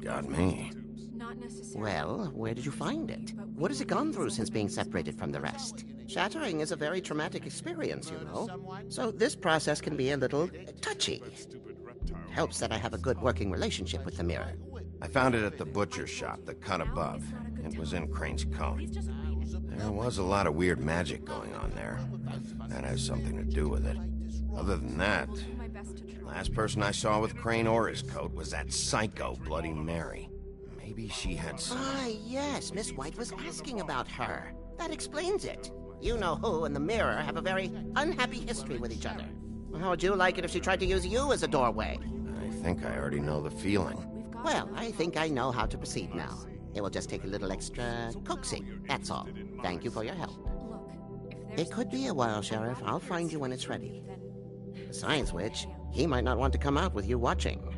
Speaker 1: Got me.
Speaker 18: Well, where did you find it? What has it gone through since being separated from the rest? Shattering is a very traumatic experience, you know. So this process can be a little touchy. It helps that I have a good working relationship with the mirror.
Speaker 1: I found it at the butcher shop, the cut above. It was in Crane's coat. There was a lot of weird magic going on there. That has something to do with it. Other than that, the last person I saw with Crane or his coat was that psycho Bloody Mary. Maybe she had some...
Speaker 18: Ah, yes, Miss White was asking about her. That explains it. You know who and the mirror have a very unhappy history with each other. How would you like it if she tried to use you as a doorway?
Speaker 1: I think I already know the feeling.
Speaker 18: Well, I think I know how to proceed now. It will just take a little extra coaxing, that's all. Thank you for your help. It could be a while, Sheriff. I'll find you when it's ready. Besides which, he might not want to come out with you watching.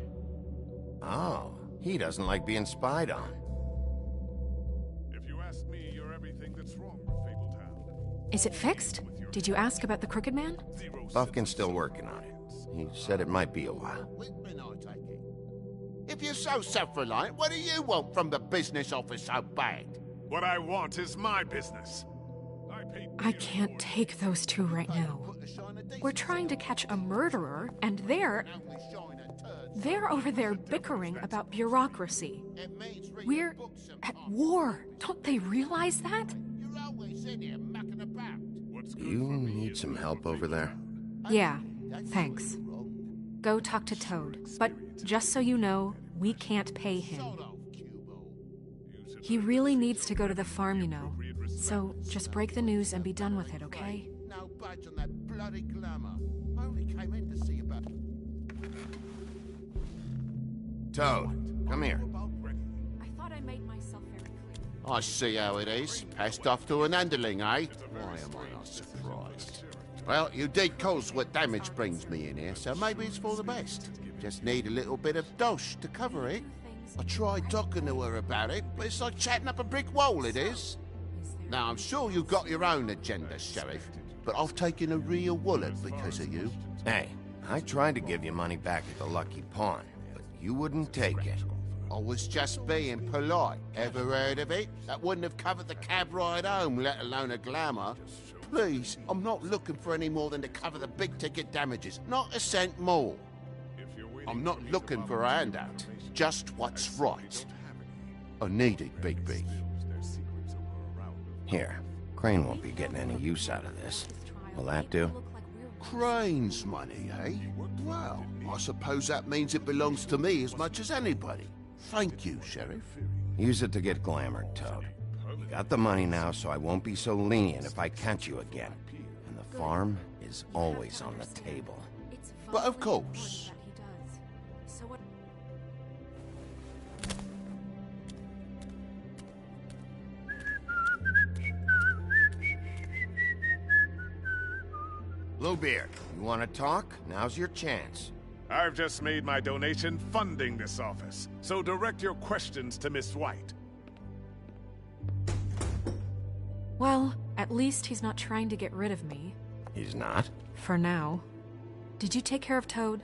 Speaker 1: Oh, he doesn't like being spied on.
Speaker 13: If you ask me, you're everything that's wrong with Fabletown.
Speaker 8: Is it fixed? Did you ask about the Crooked Man?
Speaker 1: Buffkin's still working on it. He said it might be a while.
Speaker 2: If you're so self-reliant, what do you want from the business office so bad?
Speaker 13: What I want is my business.
Speaker 8: I can't take those two right now. We're trying to catch a murderer, and they're over there bickering about bureaucracy. We're at war. Don't they realize that?
Speaker 1: You need some help over there?
Speaker 8: Yeah, thanks. Go talk to Toad. But just so you know, we can't pay him. He really needs to go to the farm, you know. So just break the news and be done with it, okay?
Speaker 2: No budge on that bloody glamour. I only came in to see about...
Speaker 1: Toad, come here.
Speaker 8: I thought I made myself very clear.
Speaker 2: I see how it is. Passed off to an underling, eh? Why am I not surprised? Well, you did cause what damage brings me in here, so maybe it's for the best. Just need a little bit of dosh to cover it. I tried talking to her about it, but it's like chatting up a brick wall, it is. Now, I'm sure you've got your own agenda, Sheriff, but I've taken a real wallet because of you.
Speaker 1: Hey, I tried to give you money back at the Lucky Pawn, but you wouldn't take it.
Speaker 2: I was just being polite. Ever heard of it? That wouldn't have covered the cab ride home, let alone a glamour. Please, I'm not looking for any more than to cover the big-ticket damages. Not a cent more. I'm not looking for a handout. Just what's right. I need it, Bigby.
Speaker 1: Here, Crane won't be getting any use out of this. Will that do?
Speaker 2: Crane's money, eh? Well, I suppose that means it belongs to me as much as anybody. Thank you, Sheriff.
Speaker 1: Use it to get glamored, Toad. You got the money now, so I won't be so lenient if I catch you again. And the farm is always on the table.
Speaker 2: But of course.
Speaker 1: Bluebeard, you want to talk? Now's your chance.
Speaker 13: I've just made my donation funding this office, so direct your questions to Miss White.
Speaker 8: Well, at least he's not trying to get rid of me.
Speaker 1: He's not?
Speaker 8: For now. Did you take care of Toad?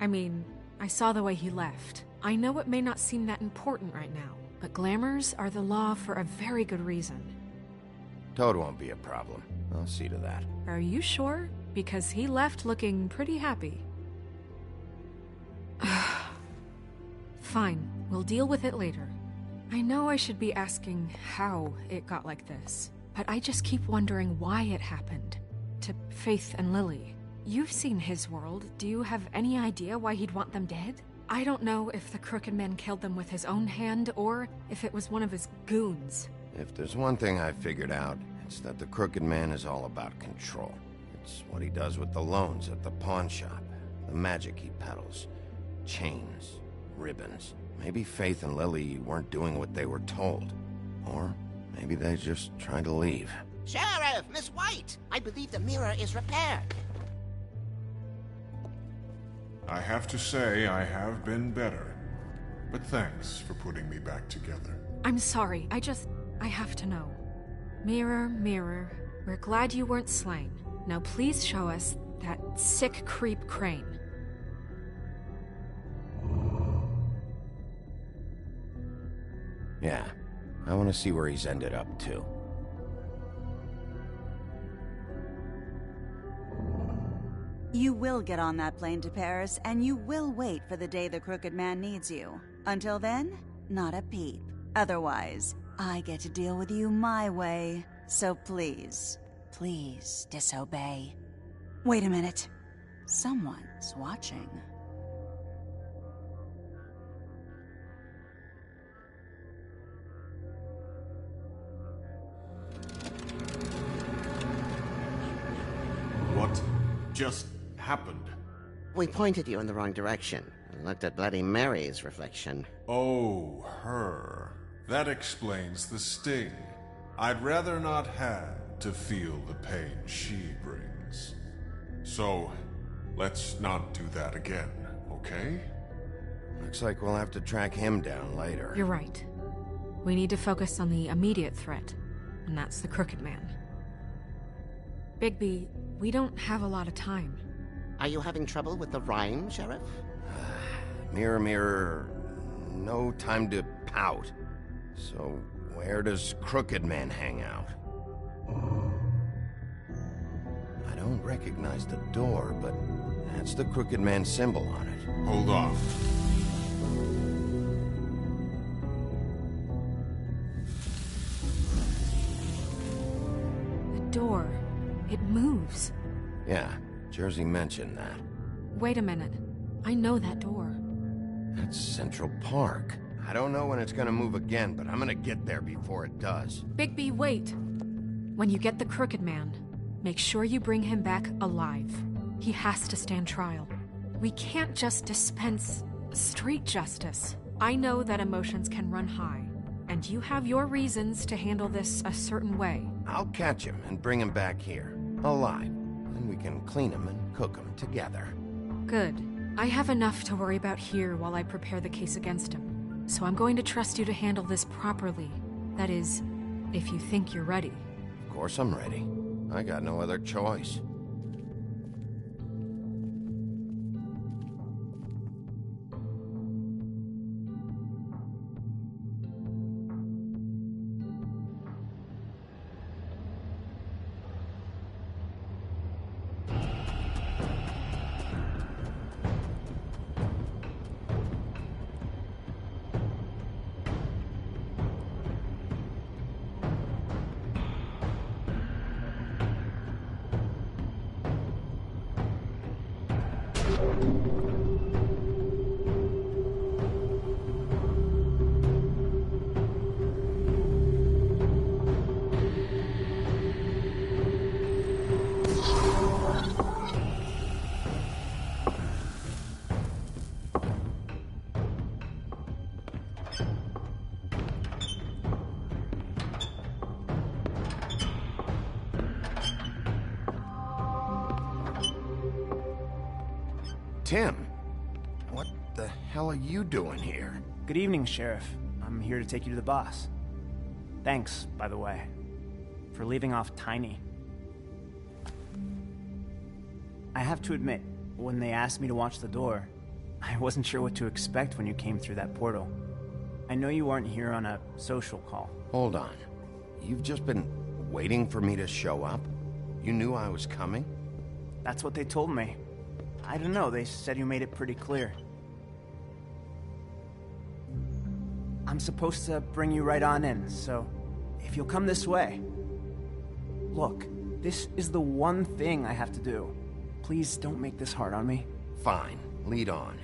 Speaker 8: I mean, I saw the way he left. I know it may not seem that important right now, but glamours are the law for a very good reason.
Speaker 1: Toad won't be a problem. I'll see to that.
Speaker 8: Are you sure? Because he left looking pretty happy. Fine, we'll deal with it later. I know I should be asking how it got like this, but I just keep wondering why it happened. To Faith and Lily. You've seen his world. Do you have any idea why he'd want them dead? I don't know if the Crooked Man killed them with his own hand, or if it was one of his goons.
Speaker 1: If there's one thing I figured out, it's that the Crooked Man is all about control. It's what he does with the loans at the pawn shop, the magic he peddles, chains, ribbons. Maybe Faith and Lily weren't doing what they were told. Or maybe they just tried to leave.
Speaker 18: Sheriff, Miss White! I believe the mirror is repaired.
Speaker 13: I have to say I have been better. But thanks for putting me back together.
Speaker 8: I'm sorry, I have to know. Mirror, mirror, we're glad you weren't slain. Now please show us that sick creep Crane.
Speaker 1: Yeah, I want to see where he's ended up, too.
Speaker 19: You will get on that plane to Paris, and you will wait for the day the Crooked Man needs you. Until then, not a peep. Otherwise, I get to deal with you my way. So please, please disobey. Wait a minute. Someone's watching.
Speaker 13: What just happened?
Speaker 18: We pointed you in the wrong direction and looked at Bloody Mary's reflection.
Speaker 13: Oh, her. That explains the sting. I'd rather not have to feel the pain she brings. So, let's not do that again, okay?
Speaker 1: Looks like we'll have to track him down later.
Speaker 8: You're right. We need to focus on the immediate threat, and that's the Crooked Man. Bigby, we don't have a lot of time.
Speaker 18: Are you having trouble with the rhyme, Sheriff?
Speaker 1: Mirror, mirror, no time to pout. So, where does Crooked Man hang out? I don't recognize the door, but that's the Crooked Man symbol on it.
Speaker 13: Hold on.
Speaker 8: The door. It moves.
Speaker 1: Yeah, Jersey mentioned that.
Speaker 8: Wait a minute. I know that door.
Speaker 1: That's Central Park. I don't know when it's gonna move again, but I'm gonna get there before it does.
Speaker 8: Bigby, wait! When you get the Crooked Man, make sure you bring him back alive. He has to stand trial. We can't just dispense street justice. I know that emotions can run high, and you have your reasons to handle this a certain way.
Speaker 1: I'll catch him and bring him back here, alive. Then we can clean him and cook him together.
Speaker 8: Good. I have enough to worry about here while I prepare the case against him. So I'm going to trust you to handle this properly. That is, if you think you're ready.
Speaker 1: Of course I'm ready. I got no other choice. Tim, what the hell are you doing here?
Speaker 6: Good evening, Sheriff. I'm here to take you to the boss. Thanks, by the way.
Speaker 20: for leaving off Tiny. I have to admit, when they asked me to watch the door, I wasn't sure what to expect when you came through that portal. I know you aren't here on a social call.
Speaker 1: Hold on. You've just been waiting for me to show up? You knew I was coming?
Speaker 20: That's what they told me. I don't know, they said you made it pretty clear. I'm supposed to bring you right on in, so if you'll come this way. Look, this is the one thing I have to do. Please don't make this hard on me.
Speaker 1: Fine, lead on.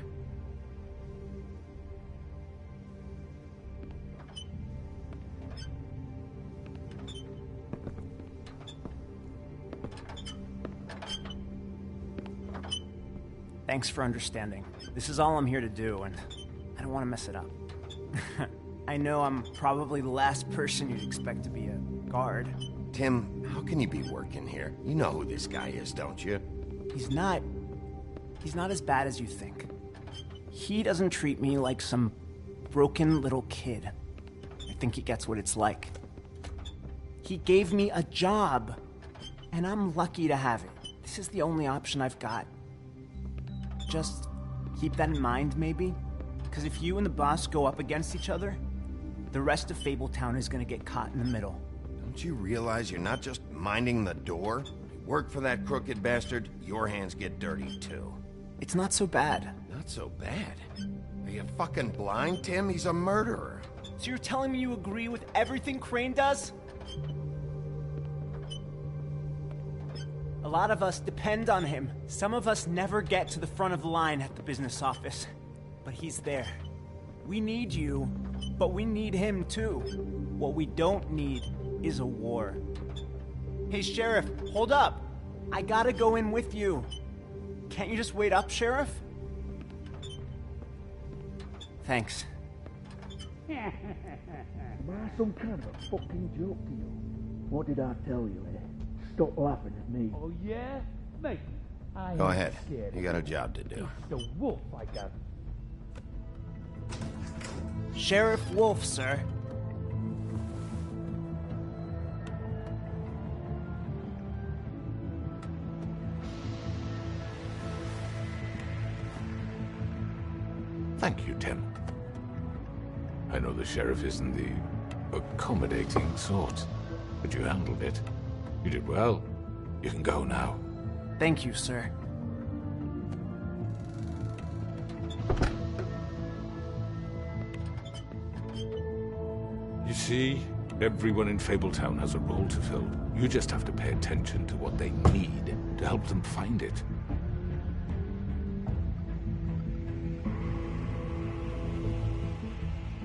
Speaker 20: Thanks for understanding. This is all I'm here to do, and I don't want to mess it up. I know I'm probably the last person you'd expect to be a guard.
Speaker 1: Tim, how can you be working here? You know who this guy is, don't you?
Speaker 20: He's not as bad as you think. He doesn't treat me like some broken little kid. I think he gets what it's like. He gave me a job, and I'm lucky to have it. This is the only option I've got. Just keep that in mind, maybe? Because if you and the boss go up against each other, the rest of Fabletown is gonna get caught in the middle.
Speaker 1: Don't you realize you're not just minding the door? You work for that crooked bastard, your hands get dirty too.
Speaker 20: It's not so bad.
Speaker 1: Not so bad? Are you fucking blind, Tim? He's a murderer.
Speaker 20: So you're telling me you agree with everything Crane does? A lot of us depend on him. Some of us never get to the front of the line at the business office. But he's there. We need you, but we need him too. What we don't need is a war. Hey, Sheriff, hold up. I gotta go in with you. Can't you just wait up, Sheriff? Thanks.
Speaker 21: Am I some kind of a fucking joke to you? What did I tell you, eh? Stop laughing at me.
Speaker 16: Oh, yeah? Mate, I
Speaker 1: Go
Speaker 16: ain't
Speaker 1: ahead.
Speaker 16: scared.
Speaker 1: You got a job to do.
Speaker 16: It's the wolf I got.
Speaker 20: Sheriff Wolf, sir.
Speaker 22: Thank you, Tim. I know the sheriff isn't the accommodating sort, but you handled it. You did well. You can go now.
Speaker 20: Thank you, sir.
Speaker 22: You see, everyone in Fabletown has a role to fill. You just have to pay attention to what they need to help them find it.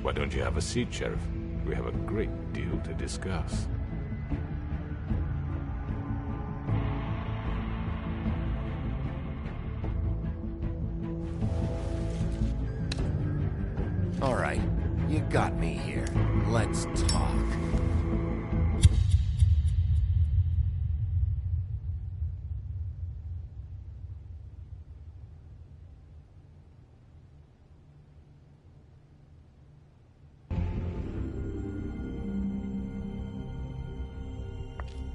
Speaker 22: Why don't you have a seat, Sheriff? We have a great deal to discuss.
Speaker 1: All right, you got me here. Let's talk.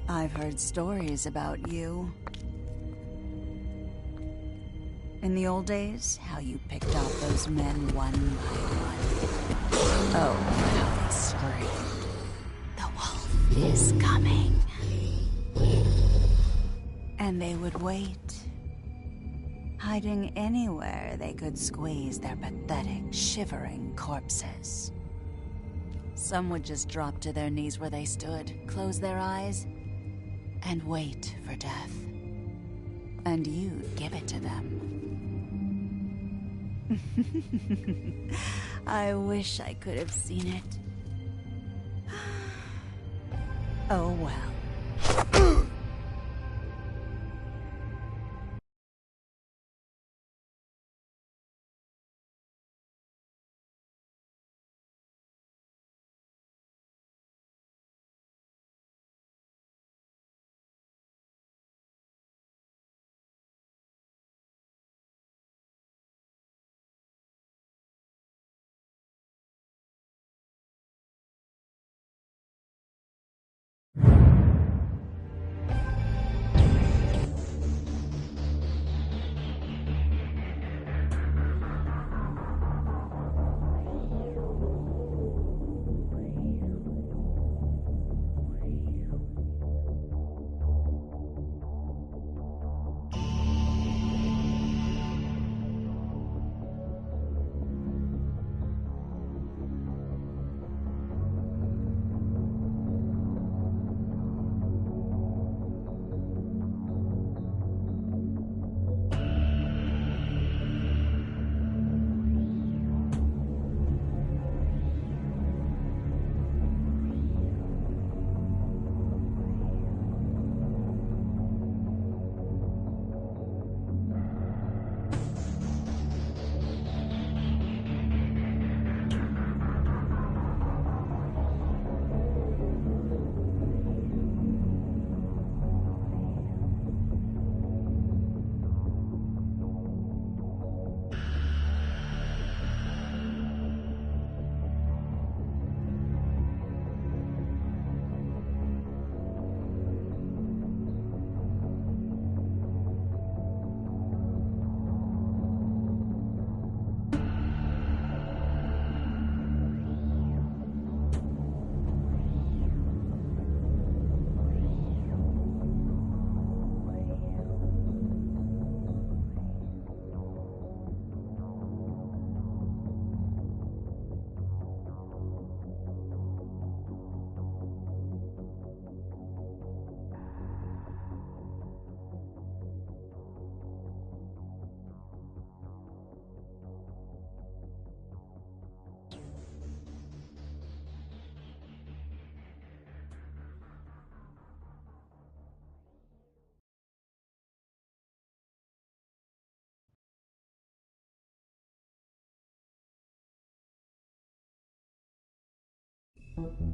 Speaker 19: I've heard stories about you. In the old days, how you picked off those men one by one. Oh, how they screamed. The wolf is coming. And they would wait, hiding anywhere they could squeeze their pathetic, shivering corpses. Some would just drop to their knees where they stood, close their eyes, and wait for death. And you'd give it to them. I wish I could have seen it. Oh well.
Speaker 4: you.